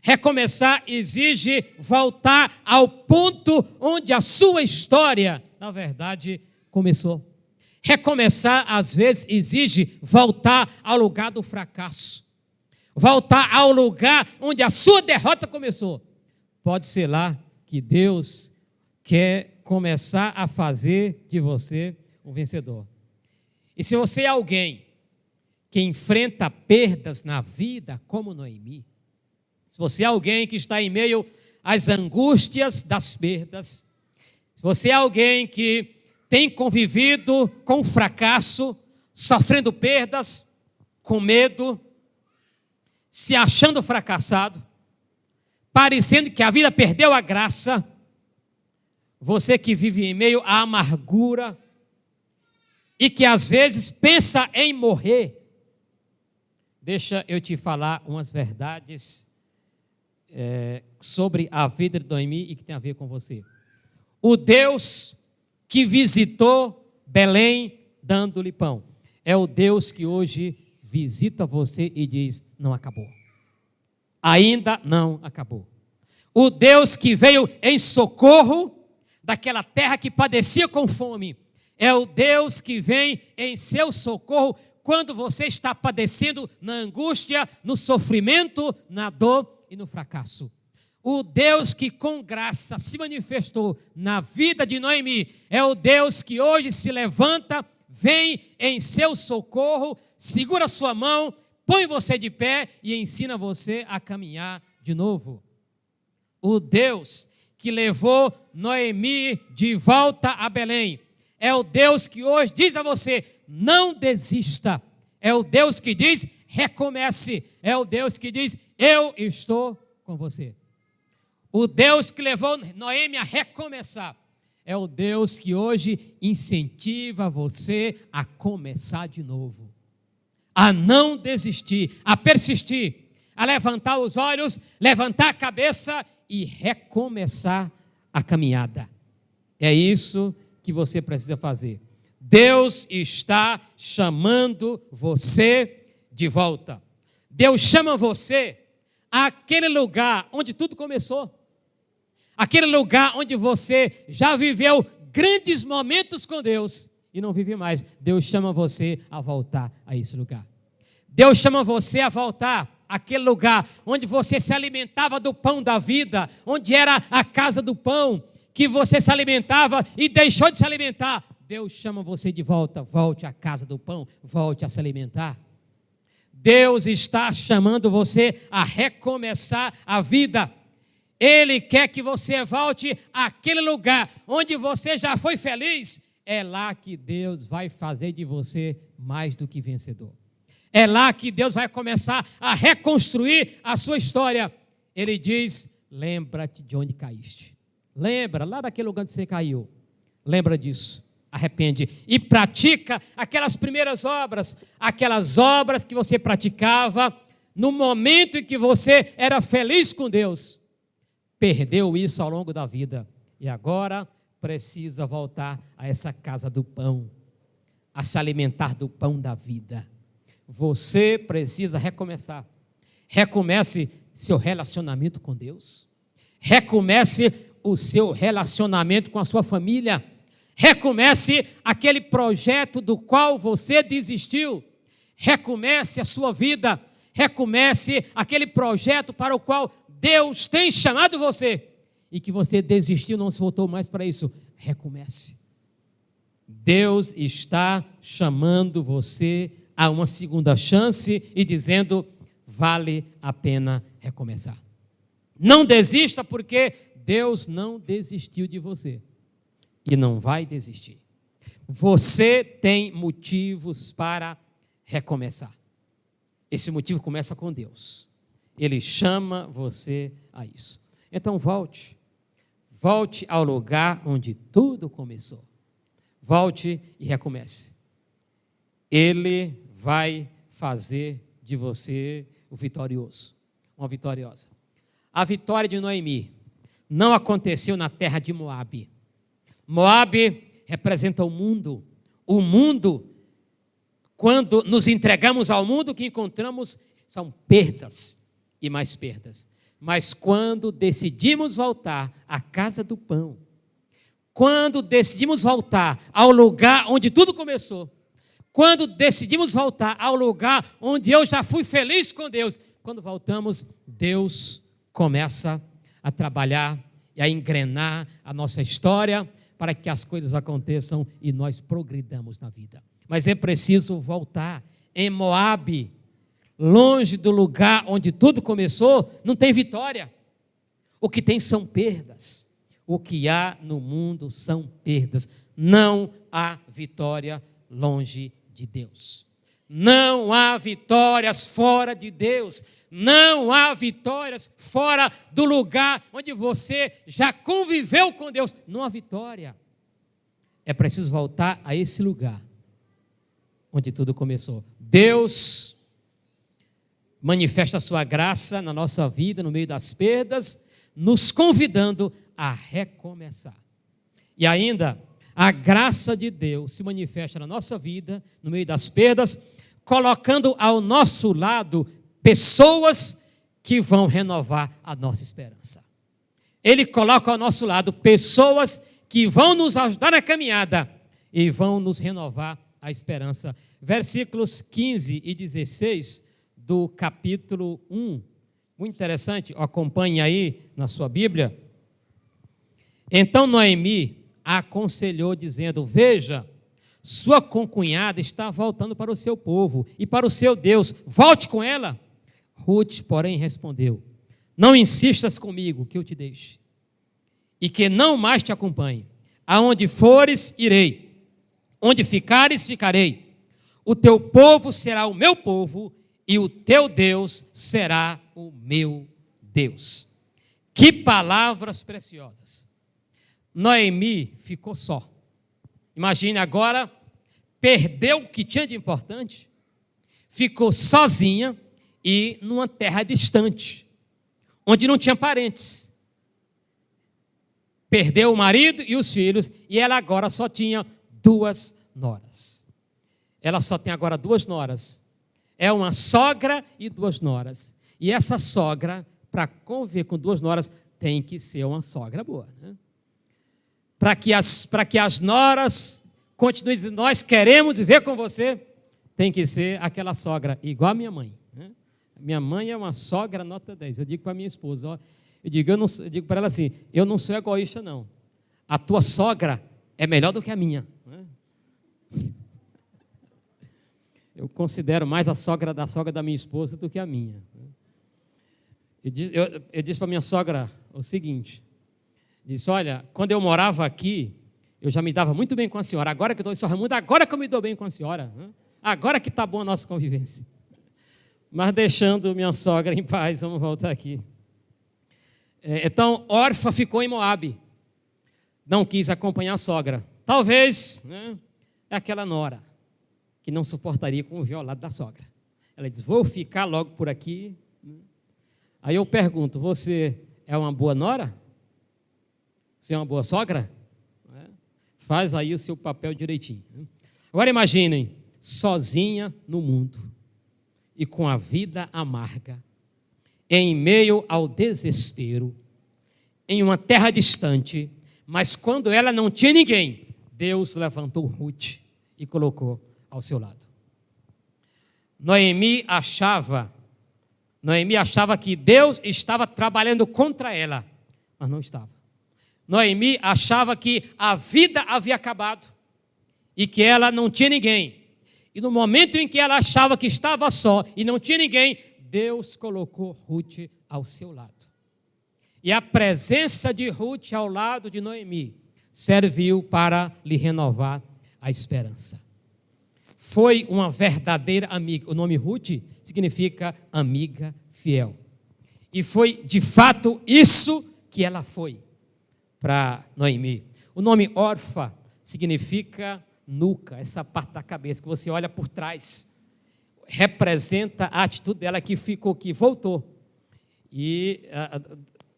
Recomeçar exige voltar ao ponto onde a sua história, na verdade, começou. Recomeçar, às vezes, exige voltar ao lugar do fracasso. Voltar ao lugar onde a sua derrota começou. Pode ser lá que Deus quer começar a fazer de você um vencedor. E se você é alguém que enfrenta perdas na vida, como Noemi, se você é alguém que está em meio às angústias das perdas, se você é alguém que tem convivido com fracasso, sofrendo perdas, com medo, se achando fracassado, parecendo que a vida perdeu a graça, você que vive em meio à amargura e que às vezes pensa em morrer, deixa eu te falar umas verdades sobre a vida de Noemi e que tem a ver com você. O Deus que visitou Belém dando-lhe pão é o Deus que hoje visita você e diz: não acabou. Ainda não acabou. O Deus que veio em socorro daquela terra que padecia com fome é o Deus que vem em seu socorro quando você está padecendo na angústia, no sofrimento, na dor e no fracasso. O Deus que com graça se manifestou na vida de Noemi é o Deus que hoje se levanta, vem em seu socorro, segura sua mão, põe você de pé e ensina você a caminhar de novo. O Deus que levou Noemi de volta a Belém é o Deus que hoje diz a você: não desista. É o Deus que diz: recomece. É o Deus que diz: eu estou com você. O Deus que levou Noemi a recomeçar é o Deus que hoje incentiva você a começar de novo, a não desistir, a persistir, a levantar os olhos, levantar a cabeça e recomeçar a caminhada. É isso que você precisa fazer. Deus está chamando você de volta. Deus chama você àquele lugar onde tudo começou. Aquele lugar onde você já viveu grandes momentos com Deus e não vive mais. Deus chama você a voltar a esse lugar. Deus chama você a voltar àquele lugar onde você se alimentava do pão da vida, onde era a casa do pão, que você se alimentava e deixou de se alimentar. Deus chama você de volta. Volte à casa do pão, volte a se alimentar. Deus está chamando você a recomeçar a vida. Ele quer que você volte àquele lugar onde você já foi feliz. É lá que Deus vai fazer de você mais do que vencedor. É lá que Deus vai começar a reconstruir a sua história. Ele diz: lembra-te de onde caíste. Lembra lá daquele lugar onde você caiu. Lembra disso. Arrepende e pratica aquelas primeiras obras, aquelas obras que você praticava no momento em que você era feliz com Deus. Perdeu isso ao longo da vida e agora precisa voltar a essa casa do pão, a se alimentar do pão da vida. Você precisa recomeçar. Recomece seu relacionamento com Deus. Recomece o seu relacionamento com a sua família. Recomece aquele projeto do qual você desistiu. Recomece a sua vida. Recomece aquele projeto para o qual Deus tem chamado você e que você desistiu, não se voltou mais para isso. Recomece. Deus está chamando você a uma segunda chance e dizendo: vale a pena recomeçar. Não desista, porque Deus não desistiu de você e não vai desistir. Você tem motivos para recomeçar. Esse motivo começa com Deus. Ele chama você a isso. Então volte ao lugar onde tudo começou. Volte e recomece. Ele vai fazer de você o vitorioso, uma vitoriosa. A vitória de Noemi não aconteceu na terra de Moabe. Moabe representa o mundo. O mundo quando nos entregamos ao mundo, o que encontramos são perdas e mais perdas. Mas quando decidimos voltar à casa do pão, quando decidimos voltar ao lugar onde tudo começou, quando decidimos voltar ao lugar onde eu já fui feliz com Deus, quando voltamos, Deus começa a trabalhar e a engrenar a nossa história para que as coisas aconteçam e nós progridamos na vida. Mas é preciso voltar. Em Moabe, longe do lugar onde tudo começou, não tem vitória. O que tem são perdas. O que há no mundo são perdas. Não há vitória longe de Deus. Não há vitórias fora de Deus. Não há vitórias fora do lugar onde você já conviveu com Deus. Não há vitória. É preciso voltar a esse lugar onde tudo começou. Deus manifesta a sua graça na nossa vida, no meio das perdas, nos convidando a recomeçar. E ainda, a graça de Deus se manifesta na nossa vida, no meio das perdas, colocando ao nosso lado pessoas que vão renovar a nossa esperança. Ele coloca ao nosso lado pessoas que vão nos ajudar na caminhada e vão nos renovar a esperança. Versículos 15 e 16 do capítulo 1. Muito interessante, acompanhe aí na sua Bíblia. Então Noemi a aconselhou, dizendo: veja, sua concunhada está voltando para o seu povo e para o seu Deus, volte com ela. Ruth, porém, respondeu: não insistas comigo que eu te deixe, e que não mais te acompanhe. Aonde fores, irei, onde ficares, ficarei. O teu povo será o meu povo, e o teu Deus será o meu Deus. Que palavras preciosas. Noemi ficou só. Imagine agora, perdeu o que tinha de importante, ficou sozinha e numa terra distante, onde não tinha parentes. Perdeu o marido e os filhos, e ela agora só tinha 2 noras. Ela só tem agora 2 noras. É uma sogra e 2 noras. E essa sogra, para conviver com 2 noras, tem que ser uma sogra boa, né? Para que as noras continuem dizendo: nós queremos viver com você, tem que ser aquela sogra, igual a minha mãe, né? Minha mãe é uma sogra nota 10. Eu digo para a minha esposa, ó, eu digo para ela assim: eu não sou egoísta, não. A tua sogra é melhor do que a minha, né? Eu considero mais a sogra da minha esposa do que a minha. Eu disse para minha sogra o seguinte: disse, olha, quando eu morava aqui, eu já me dava muito bem com a senhora. Agora que eu estou em Sorramundo, agora que eu me dou bem com a senhora, né? Agora que está boa a nossa convivência. Mas deixando minha sogra em paz, vamos voltar aqui. Então, Orfa ficou em Moabe. Não quis acompanhar a sogra. Talvez, né, é aquela nora que não suportaria com o violado da sogra. Ela diz: vou ficar logo por aqui. Aí eu pergunto: você é uma boa nora? Você é uma boa sogra? Faz aí o seu papel direitinho. Agora imaginem, sozinha no mundo e com a vida amarga, em meio ao desespero, em uma terra distante, mas quando ela não tinha ninguém, Deus levantou Ruth e colocou ao seu lado. Noemi achava que Deus estava trabalhando contra ela, mas não estava. Noemi achava que a vida havia acabado e que ela não tinha ninguém. E no momento em que ela achava que estava só e não tinha ninguém, Deus colocou Ruth ao seu lado. E a presença de Ruth ao lado de Noemi serviu para lhe renovar a esperança. Foi uma verdadeira amiga. O nome Ruth significa amiga fiel. E foi de fato isso que ela foi para Noemi. O nome Orfa significa nuca, essa parte da cabeça que você olha por trás. Representa a atitude dela que ficou, que voltou. E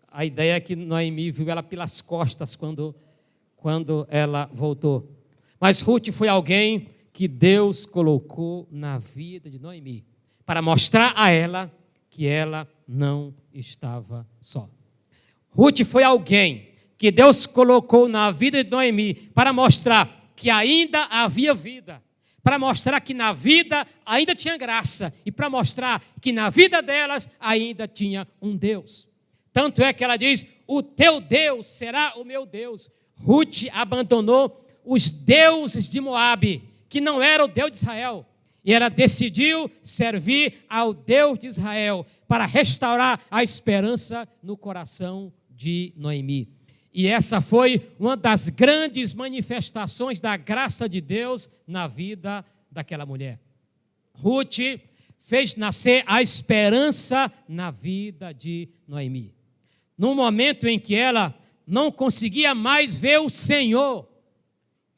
a ideia é que Noemi viu ela pelas costas quando ela voltou. Mas Ruth foi alguém que Deus colocou na vida de Noemi, para mostrar a ela que ela não estava só. Ruth foi alguém que Deus colocou na vida de Noemi para mostrar que ainda havia vida, para mostrar que na vida ainda tinha graça e para mostrar que na vida delas ainda tinha um Deus. Tanto é que ela diz: o teu Deus será o meu Deus. Ruth abandonou os deuses de Moabe, que não era o Deus de Israel, e ela decidiu servir ao Deus de Israel para restaurar a esperança no coração de Noemi. E essa foi uma das grandes manifestações da graça de Deus na vida daquela mulher. Ruth fez nascer a esperança na vida de Noemi. No momento em que ela não conseguia mais ver o Senhor,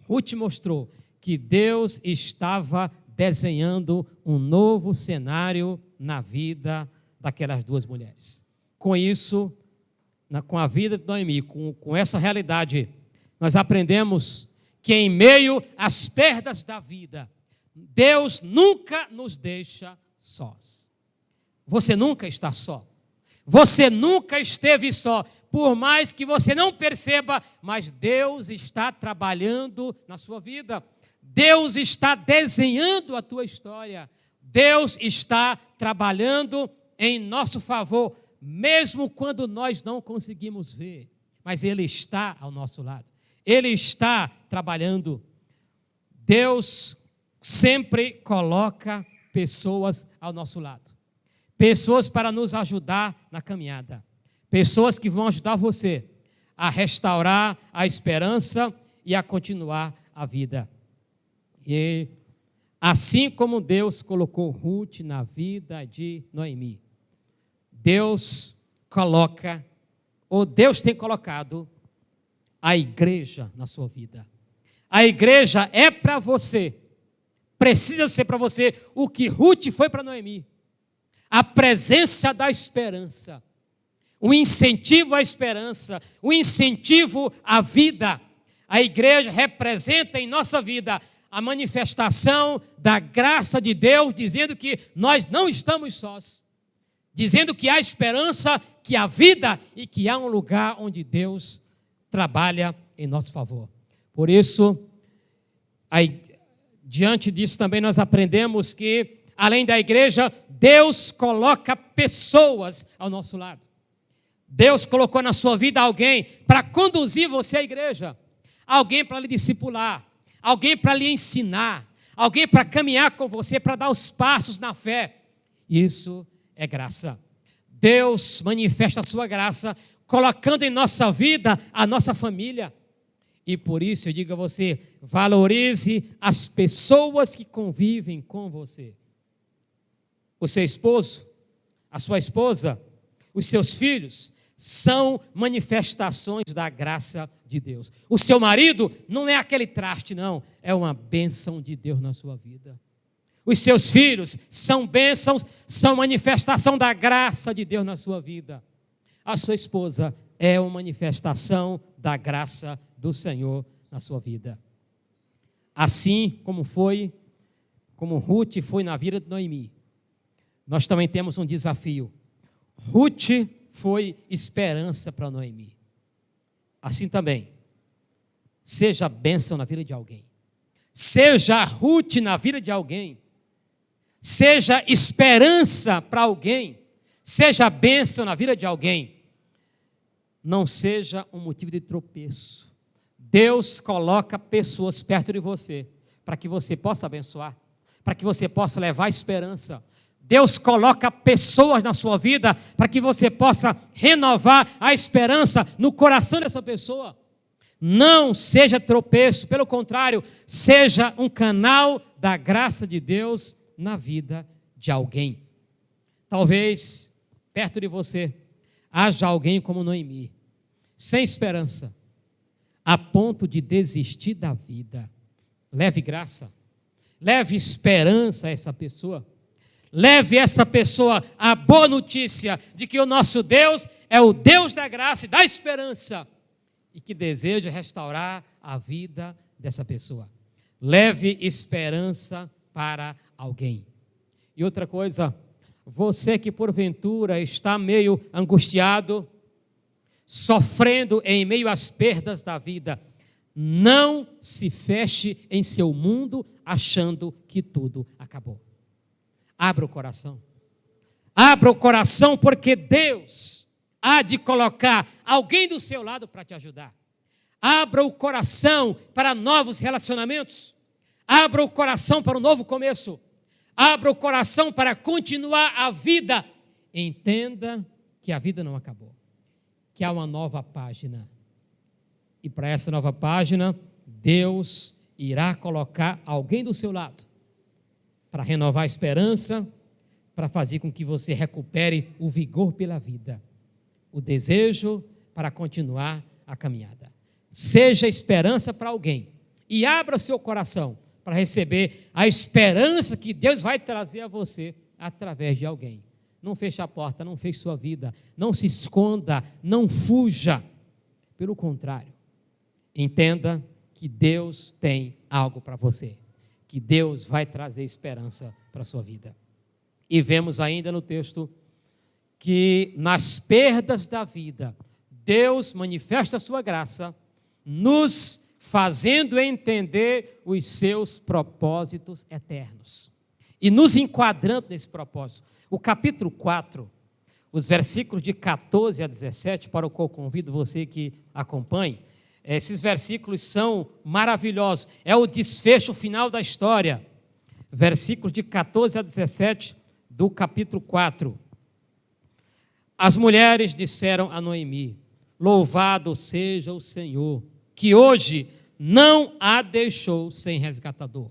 Ruth mostrou que Deus estava desenhando um novo cenário na vida daquelas duas mulheres. Com isso, com a vida de Noemi, com essa realidade, nós aprendemos que em meio às perdas da vida, Deus nunca nos deixa sós. Você nunca está só. Você nunca esteve só. Por mais que você não perceba, mas Deus está trabalhando na sua vida. Deus está desenhando a tua história. Deus está trabalhando em nosso favor, mesmo quando nós não conseguimos ver. Mas Ele está ao nosso lado. Ele está trabalhando. Deus sempre coloca pessoas ao nosso lado. Pessoas para nos ajudar na caminhada. Pessoas que vão ajudar você a restaurar a esperança e a continuar a vida. E assim como Deus colocou Ruth na vida de Noemi, Deus coloca, ou Deus tem colocado, a igreja na sua vida. A igreja é para você, precisa ser para você o que Ruth foi para Noemi. A presença da esperança, o incentivo à esperança, o incentivo à vida. A igreja representa em nossa vida a manifestação da graça de Deus, dizendo que nós não estamos sós, dizendo que há esperança, que há vida e que há um lugar onde Deus trabalha em nosso favor. Por isso, diante disso também nós aprendemos que, além da igreja, Deus coloca pessoas ao nosso lado. Deus colocou na sua vida alguém para conduzir você à igreja, alguém para lhe discipular, alguém para lhe ensinar, alguém para caminhar com você, para dar os passos na fé. Isso é graça. Deus manifesta a sua graça, colocando em nossa vida a nossa família. E por isso eu digo a você, valorize as pessoas que convivem com você. O seu esposo, a sua esposa, os seus filhos são manifestações da graça de Deus. O seu marido não é aquele traste, não. É uma bênção de Deus na sua vida. Os seus filhos são bênçãos, são manifestação da graça de Deus na sua vida. A sua esposa é uma manifestação da graça do Senhor na sua vida. Assim como Ruth foi na vida de Noemi, nós também temos um desafio. Ruth foi esperança para Noemi. Assim também, seja bênção na vida de alguém. Seja Ruth na vida de alguém. Seja esperança para alguém. Seja bênção na vida de alguém. Não seja um motivo de tropeço. Deus coloca pessoas perto de você para que você possa abençoar, para que você possa levar esperança. Deus coloca pessoas na sua vida para que você possa renovar a esperança no coração dessa pessoa. Não seja tropeço, pelo contrário, seja um canal da graça de Deus na vida de alguém. Talvez perto de você haja alguém como Noemi, sem esperança, a ponto de desistir da vida. Leve graça, leve esperança a essa pessoa. Leve essa pessoa a boa notícia de que o nosso Deus é o Deus da graça e da esperança e que deseja restaurar a vida dessa pessoa. Leve esperança para alguém. E outra coisa, você que porventura está meio angustiado, sofrendo em meio às perdas da vida, não se feche em seu mundo achando que tudo acabou. Abra o coração. Abra o coração, porque Deus há de colocar alguém do seu lado para te ajudar. Abra o coração para novos relacionamentos. Abra o coração para um novo começo. Abra o coração para continuar a vida. Entenda que a vida não acabou, que há uma nova página. E para essa nova página, Deus irá colocar alguém do seu lado para renovar a esperança, para fazer com que você recupere o vigor pela vida, o desejo para continuar a caminhada. Seja esperança para alguém e abra seu coração para receber a esperança que Deus vai trazer a você através de alguém. Não feche a porta, não feche sua vida, não se esconda, não fuja. Pelo contrário, entenda que Deus tem algo para você, que Deus vai trazer esperança para a sua vida. E vemos ainda no texto que nas perdas da vida, Deus manifesta a sua graça, nos fazendo entender os seus propósitos eternos e nos enquadrando nesse propósito. O capítulo 4, os versículos de 14 a 17, para o qual convido você que acompanhe, esses versículos são maravilhosos, é o desfecho final da história. Versículos de 14 a 17 do capítulo 4. As mulheres disseram a Noemi: louvado seja o Senhor, que hoje não a deixou sem resgatador.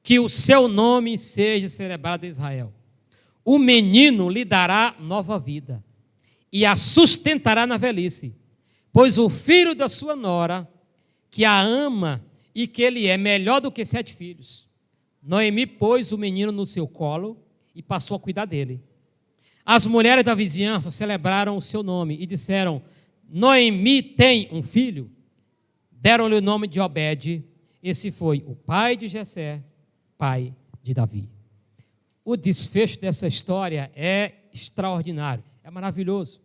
Que o seu nome seja celebrado em Israel. O menino lhe dará nova vida e a sustentará na velhice, pois o filho da sua nora, que a ama e que ele é melhor do que 7 filhos. Noemi pôs o menino no seu colo e passou a cuidar dele. As mulheres da vizinhança celebraram o seu nome e disseram: Noemi tem um filho. Deram-lhe o nome de Obed. Esse foi o pai de Jessé, pai de Davi. O desfecho dessa história é extraordinário, é maravilhoso.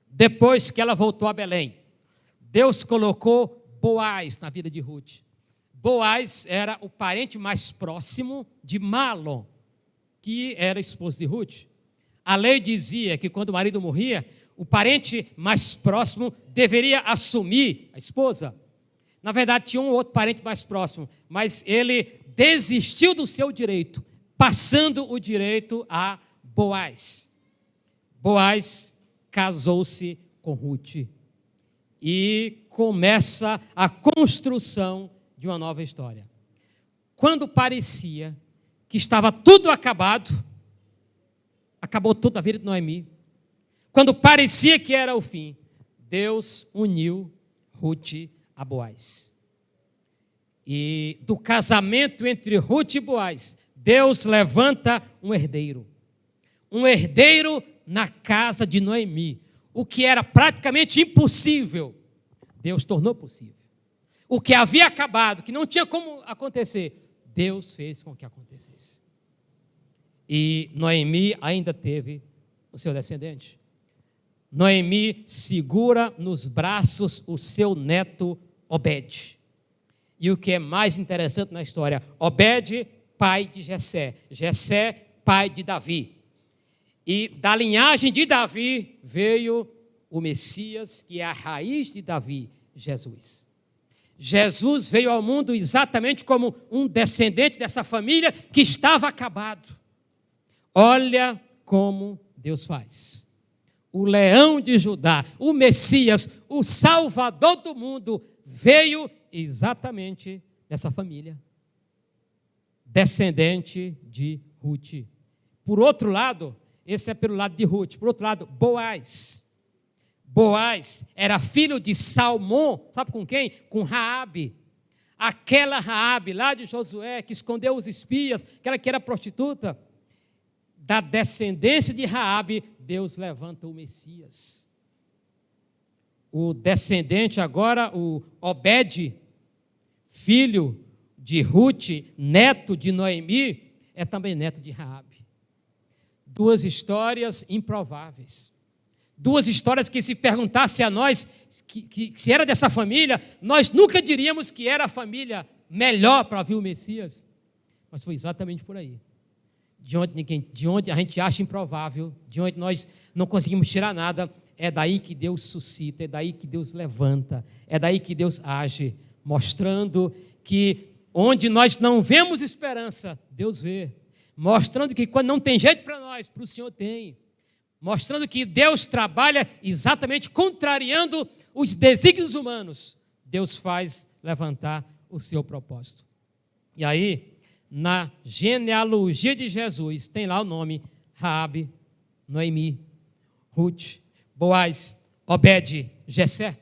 Depois que ela voltou a Belém, Deus colocou Boaz na vida de Ruth. Boaz era o parente mais próximo de Malom, que era esposo de Ruth. A lei dizia que quando o marido morria, o parente mais próximo deveria assumir a esposa. Na verdade, tinha um outro parente mais próximo, mas ele desistiu do seu direito, passando o direito a Boaz. Boaz casou-se com Ruth e começa a construção de uma nova história. Quando parecia que estava tudo acabado, acabou toda a vida de Noemi. Quando parecia que era o fim, Deus uniu Ruth a Boaz. E do casamento entre Ruth e Boaz, Deus levanta um herdeiro. Um herdeiro na casa de Noemi. O que era praticamente impossível, Deus tornou possível. O que havia acabado, que não tinha como acontecer, Deus fez com que acontecesse. E Noemi ainda teve o seu descendente. Noemi segura nos braços o seu neto Obed. E o que é mais interessante na história, Obed, pai de Jessé. Jessé, pai de Davi. E da linhagem de Davi veio o Messias, que é a raiz de Davi, Jesus. Jesus veio ao mundo exatamente como um descendente dessa família que estava acabado. Olha como Deus faz. O leão de Judá, o Messias, o Salvador do mundo, veio exatamente dessa família. Descendente de Ruth. Por outro lado, esse é pelo lado de Ruth. Por outro lado, Boaz. Boaz era filho de Salmão, sabe com quem? Com Raabe. Aquela Raabe lá de Josué, que escondeu os espias, aquela que era prostituta. Da descendência de Raabe, Deus levanta o Messias. O descendente agora, o Obed, filho de Ruth, neto de Noemi, é também neto de Raabe. Duas histórias improváveis. Duas histórias que, se perguntasse a nós que se era dessa família, nós nunca diríamos que era a família melhor para ver o Messias. Mas foi exatamente por aí. De onde a gente acha improvável, de onde nós não conseguimos tirar nada, é daí que Deus suscita, é daí que Deus levanta, é daí que Deus age, mostrando que onde nós não vemos esperança, Deus vê. Mostrando que quando não tem jeito para nós, para o Senhor tem. Mostrando que Deus trabalha exatamente contrariando os desígnios humanos. Deus faz levantar o seu propósito. E aí, na genealogia de Jesus, tem lá o nome Raabe, Noemi, Ruth, Boaz, Obed, Jessé.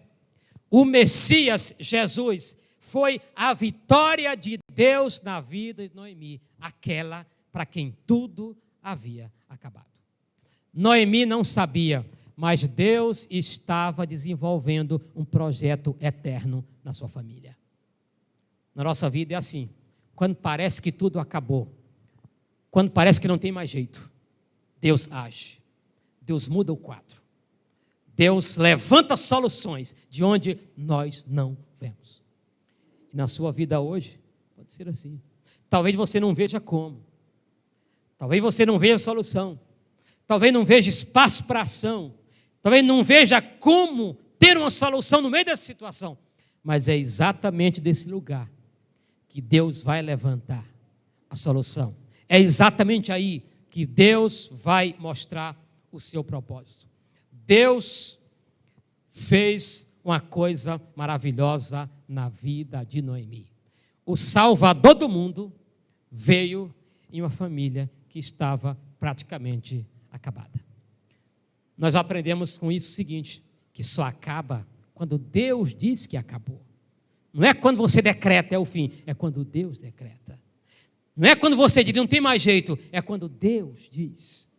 O Messias, Jesus, foi a vitória de Deus na vida de Noemi, aquela para quem tudo havia acabado. Noemi não sabia, mas Deus estava desenvolvendo um projeto eterno na sua família. Na nossa vida é assim, quando parece que tudo acabou, quando parece que não tem mais jeito, Deus age, Deus muda o quadro, Deus levanta soluções de onde nós não vemos. E na sua vida hoje, pode ser assim. Talvez você não veja como, talvez você não veja solução, talvez não veja espaço para ação, talvez não veja como ter uma solução no meio dessa situação, mas é exatamente desse lugar que Deus vai levantar a solução. É exatamente aí que Deus vai mostrar o seu propósito. Deus fez uma coisa maravilhosa na vida de Noemi. O Salvador do mundo veio em uma família que estava praticamente acabada. Nós aprendemos com isso o seguinte, que só acaba quando Deus diz que acabou. Não é quando você decreta, é o fim, é quando Deus decreta. Não é quando você diz, não tem mais jeito, é quando Deus diz.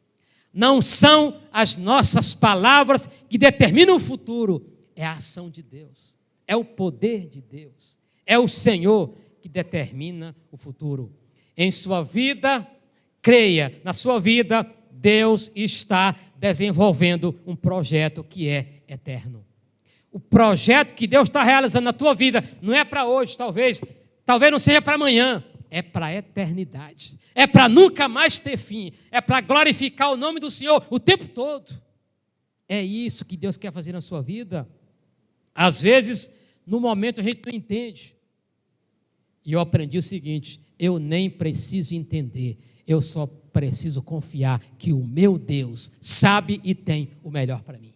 Não são as nossas palavras que determinam o futuro, é a ação de Deus, é o poder de Deus, é o Senhor que determina o futuro. Em sua vida, creia, na sua vida, Deus está desenvolvendo um projeto que é eterno. O projeto que Deus está realizando na tua vida não é para hoje, talvez não seja para amanhã, é para a eternidade, é para nunca mais ter fim, é para glorificar o nome do Senhor o tempo todo. É isso que Deus quer fazer na sua vida. Às vezes, no momento a gente não entende. E eu aprendi o seguinte, eu nem preciso entender, eu só preciso confiar que o meu Deus sabe e tem o melhor para mim.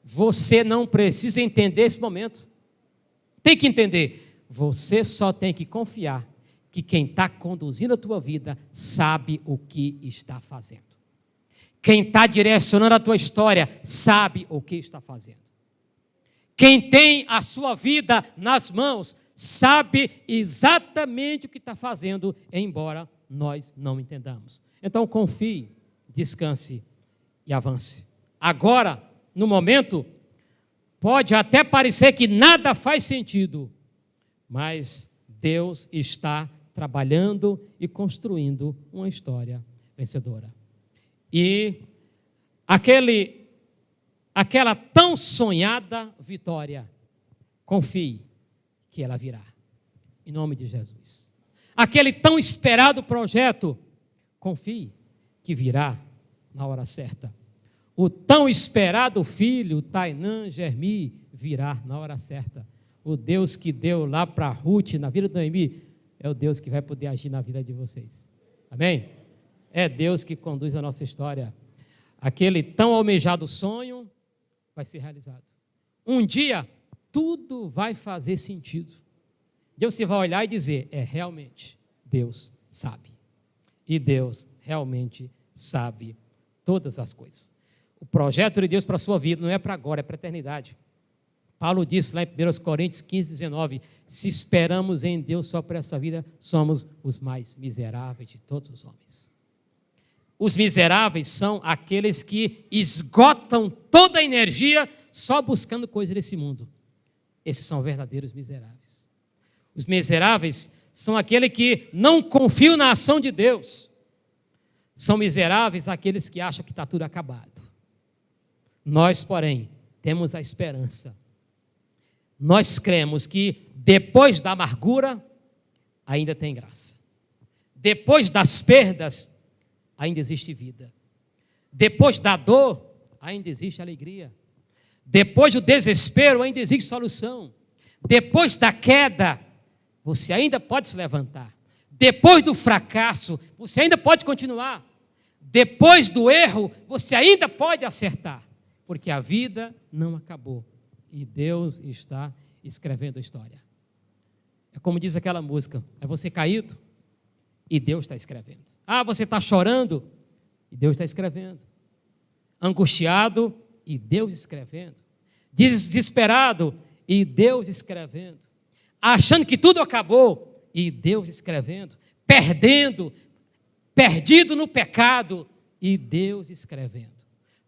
Você não precisa entender esse momento. Tem que entender. Você só tem que confiar que quem está conduzindo a tua vida sabe o que está fazendo. Quem está direcionando a tua história sabe o que está fazendo. Quem tem a sua vida nas mãos sabe exatamente o que está fazendo, embora nós não entendamos. Então confie, descanse e avance. Agora, no momento, pode até parecer que nada faz sentido, mas Deus está trabalhando e construindo uma história vencedora. E aquela tão sonhada vitória, confie que ela virá, em nome de Jesus. Aquele tão esperado projeto, confie que virá na hora certa. O tão esperado filho, Tainã Germi, virá na hora certa. O Deus que deu lá para Ruth, na vida de Noemi, é o Deus que vai poder agir na vida de vocês. Amém? É Deus que conduz a nossa história. Aquele tão almejado sonho vai ser realizado. Um dia, tudo vai fazer sentido. Deus vai olhar e dizer, realmente, Deus sabe. E Deus realmente sabe todas as coisas. O projeto de Deus para a sua vida não é para agora, é para a eternidade. Paulo disse lá em 1 Coríntios 15, 19, se esperamos em Deus só para essa vida, somos os mais miseráveis de todos os homens. Os miseráveis são aqueles que esgotam toda a energia só buscando coisas desse mundo. Esses são verdadeiros miseráveis. Os miseráveis são aqueles que não confiam na ação de Deus. São miseráveis aqueles que acham que está tudo acabado. Nós, porém, temos a esperança. Nós cremos que depois da amargura, ainda tem graça. Depois das perdas, ainda existe vida. Depois da dor, ainda existe alegria. Depois do desespero, ainda existe solução. Depois da queda, você ainda pode se levantar. Depois do fracasso, você ainda pode continuar. Depois do erro, você ainda pode acertar. Porque a vida não acabou. E Deus está escrevendo a história. É como diz aquela música, é você caído e Deus está escrevendo. Ah, você está chorando e Deus está escrevendo. Angustiado e Deus escrevendo. Desesperado e Deus escrevendo. Achando que tudo acabou e Deus escrevendo. Perdido no pecado e Deus escrevendo.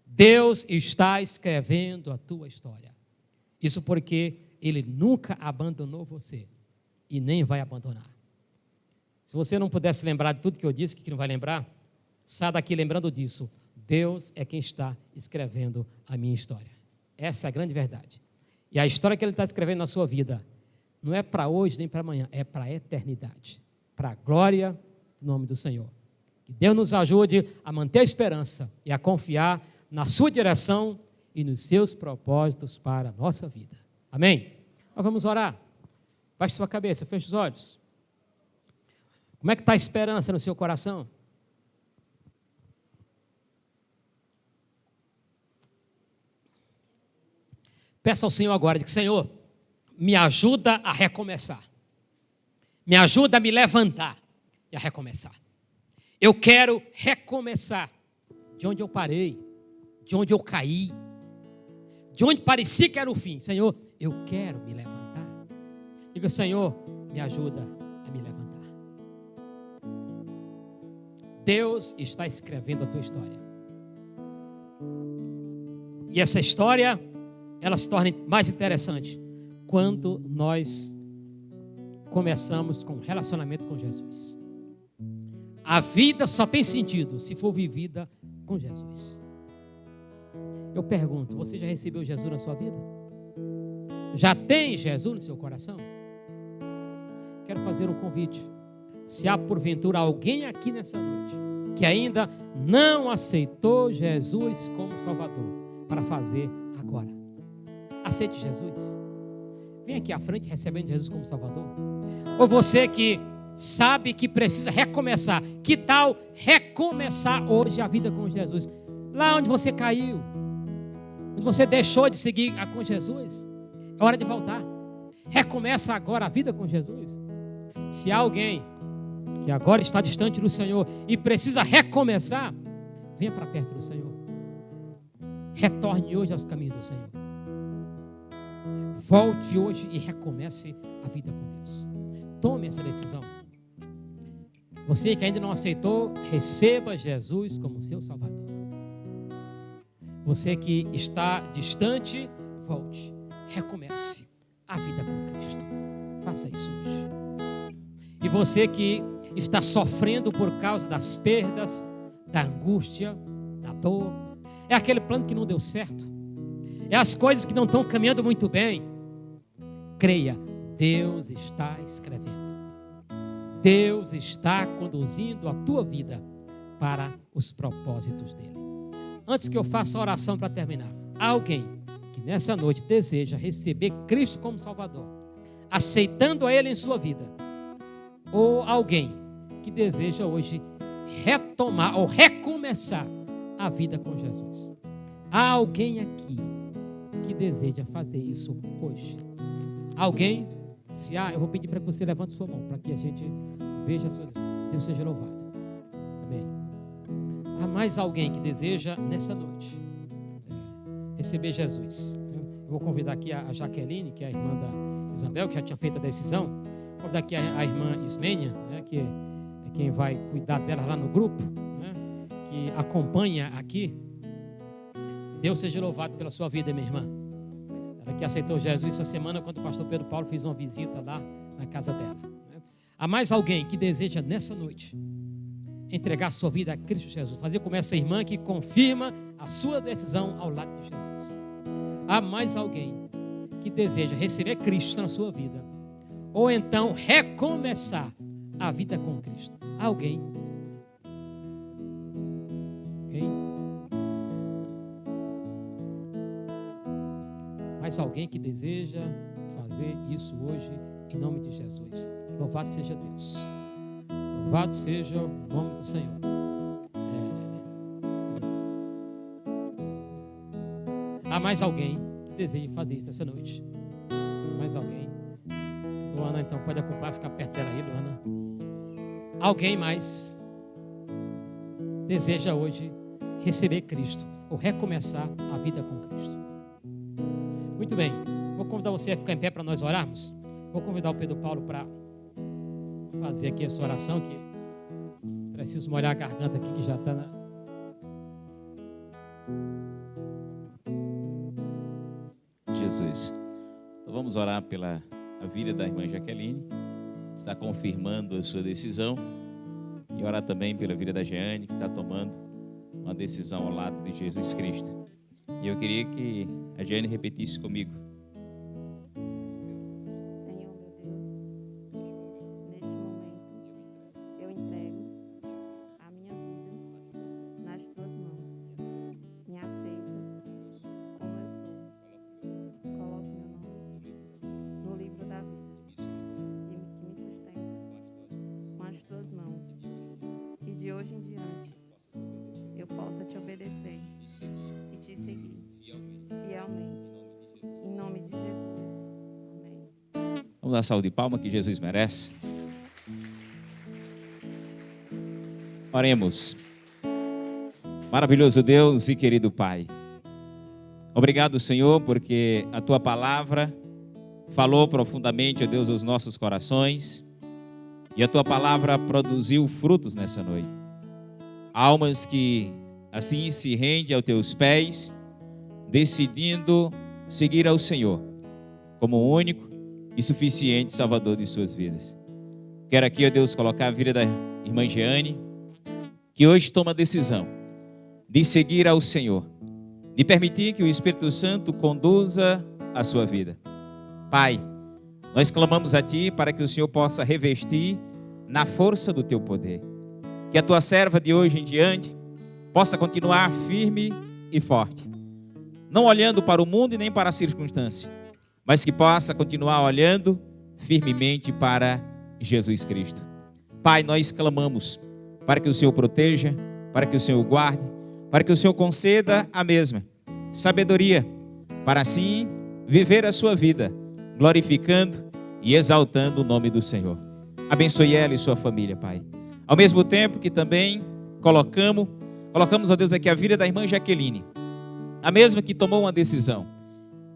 Deus está escrevendo a tua história. Isso porque Ele nunca abandonou você e nem vai abandonar. Se você não pudesse lembrar de tudo que eu disse, que não vai lembrar, saia daqui lembrando disso. Deus é quem está escrevendo a minha história. Essa é a grande verdade. E a história que Ele está escrevendo na sua vida não é para hoje nem para amanhã, é para a eternidade, para a glória do nome do Senhor. Que Deus nos ajude a manter a esperança e a confiar na sua direção e nos seus propósitos para a nossa vida. Amém? Nós vamos orar. Baixe sua cabeça, feche os olhos. Como é que está a esperança no seu coração? Peça ao Senhor agora, de que, Senhor, me ajuda a recomeçar. Me ajuda a me levantar e a recomeçar. Eu quero recomeçar de onde eu parei, de onde eu caí, de onde parecia que era o fim. Senhor, eu quero me levantar. Diga, Senhor, me ajuda a me levantar. Deus está escrevendo a tua história. E essa história, ela se torna mais interessante quando nós começamos com um relacionamento com Jesus. A vida só tem sentido se for vivida com Jesus. Eu pergunto, você já recebeu Jesus na sua vida? Já tem Jesus no seu coração? Quero fazer um convite. Se há porventura alguém aqui nessa noite que ainda não aceitou Jesus como Salvador, para fazer agora. Aceite Jesus. Vem aqui à frente recebendo Jesus como Salvador. Ou você que sabe que precisa recomeçar. Que tal recomeçar hoje a vida com Jesus? Lá onde você caiu, onde você deixou de seguir com Jesus, é hora de voltar. Recomeça agora a vida com Jesus. Se há alguém que agora está distante do Senhor e precisa recomeçar, venha para perto do Senhor. Retorne hoje aos caminhos do Senhor. Volte hoje e recomece a vida com Deus. Tome essa decisão. Você que ainda não aceitou, receba Jesus como seu Salvador. Você que está distante, volte. Recomece a vida com Cristo. Faça isso hoje. E você que está sofrendo por causa das perdas, da angústia, da dor, é aquele plano que não deu certo, é as coisas que não estão caminhando muito bem, creia, Deus está escrevendo. Deus está conduzindo a tua vida para os propósitos dele. Antes que eu faça a oração para terminar, há alguém que nessa noite deseja receber Cristo como Salvador, aceitando a Ele em sua vida, ou alguém que deseja hoje retomar ou recomeçar a vida com Jesus. Há alguém aqui que deseja fazer isso hoje? Alguém? Se há, eu vou pedir para que você levante sua mão, para que a gente veja a sua. Deus seja louvado. Amém. Há mais alguém que deseja nessa noite receber Jesus? Eu vou convidar aqui a Jaqueline, que é a irmã da Isabel, que já tinha feito a decisão. Vou convidar aqui a irmã Ismênia, que é quem vai cuidar dela lá no grupo, que acompanha aqui. Deus seja louvado pela sua vida, minha irmã. Ela que aceitou Jesus essa semana, quando o pastor Pedro Paulo fez uma visita lá na casa dela. Há mais alguém que deseja nessa noite entregar sua vida a Cristo Jesus, fazer como essa irmã que confirma a sua decisão ao lado de Jesus? Há mais alguém que deseja receber Cristo na sua vida, ou então recomeçar a vida com Cristo? Alguém? Mais alguém que deseja fazer isso hoje, em nome de Jesus? Louvado seja Deus. Louvado seja o nome do Senhor. Há mais alguém que deseja fazer isso nessa noite? Mais alguém? Luana, então pode acompanhar, ficar perto dela aí, Luana. Alguém mais deseja hoje receber Cristo ou recomeçar a vida com Cristo? Muito bem, vou convidar você a ficar em pé para nós orarmos. Vou convidar o Pedro Paulo para fazer aqui essa oração, que preciso molhar a garganta aqui, que já está na... Jesus. Então vamos orar pela a vida da irmã Jaqueline, que está confirmando a sua decisão, e orar também pela vida da Jeane, que está tomando uma decisão ao lado de Jesus Cristo. E eu queria que a Jeane repetisse comigo. Senhor, meu Deus, neste momento eu entrego a minha vida nas tuas mãos. Me aceita como eu sou. Coloque meu nome no livro da vida e que me sustenta com as tuas mãos. Que de hoje em diante eu possa te obedecer e te seguir fielmente. Em nome de Jesus. Amém. Vamos dar salve de palma que Jesus merece. Oremos. Maravilhoso Deus e querido Pai, obrigado, Senhor, porque a Tua palavra falou profundamente, ó Deus, aos nossos corações, e a Tua palavra produziu frutos nessa noite. Almas que assim se rendem aos Teus pés, decidindo seguir ao Senhor como o único e suficiente Salvador de suas vidas. Quero aqui, ó Deus, colocar a vida da irmã Jeane, que hoje toma a decisão de seguir ao Senhor, de permitir que o Espírito Santo conduza a sua vida. Pai, nós clamamos a Ti para que o Senhor possa revestir na força do Teu poder. Que a Tua serva de hoje em diante possa continuar firme e forte, não olhando para o mundo e nem para a circunstância, mas que possa continuar olhando firmemente para Jesus Cristo. Pai, nós clamamos para que o Senhor proteja, para que o Senhor guarde, para que o Senhor conceda a mesma sabedoria, para assim viver a sua vida, glorificando e exaltando o nome do Senhor. Abençoe ela e sua família, Pai. Ao mesmo tempo que também colocamos, ó Deus, aqui a vida da irmã Jaqueline, a mesma que tomou uma decisão.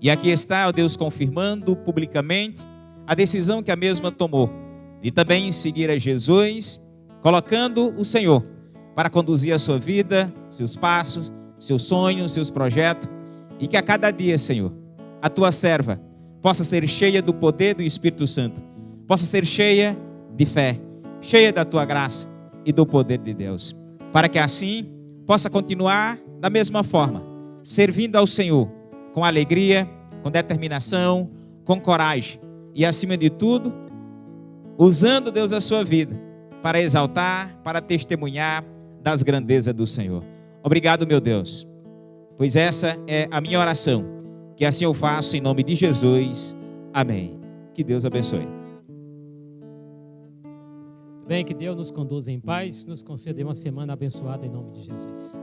E aqui está, ó Deus, confirmando publicamente a decisão que a mesma tomou, de também seguir a Jesus, colocando o Senhor para conduzir a sua vida, seus passos, seus sonhos, seus projetos, e que a cada dia, Senhor, a Tua serva possa ser cheia do poder do Espírito Santo, possa ser cheia de fé, cheia da Tua graça e do poder de Deus, para que assim possa continuar da mesma forma, servindo ao Senhor com alegria, com determinação, com coragem e, acima de tudo, usando, Deus, a sua vida para exaltar, para testemunhar das grandezas do Senhor. Obrigado, meu Deus, pois essa é a minha oração, que assim eu faço em nome de Jesus. Amém. Que Deus abençoe. Bem, que Deus nos conduza em paz, nos conceda uma semana abençoada em nome de Jesus.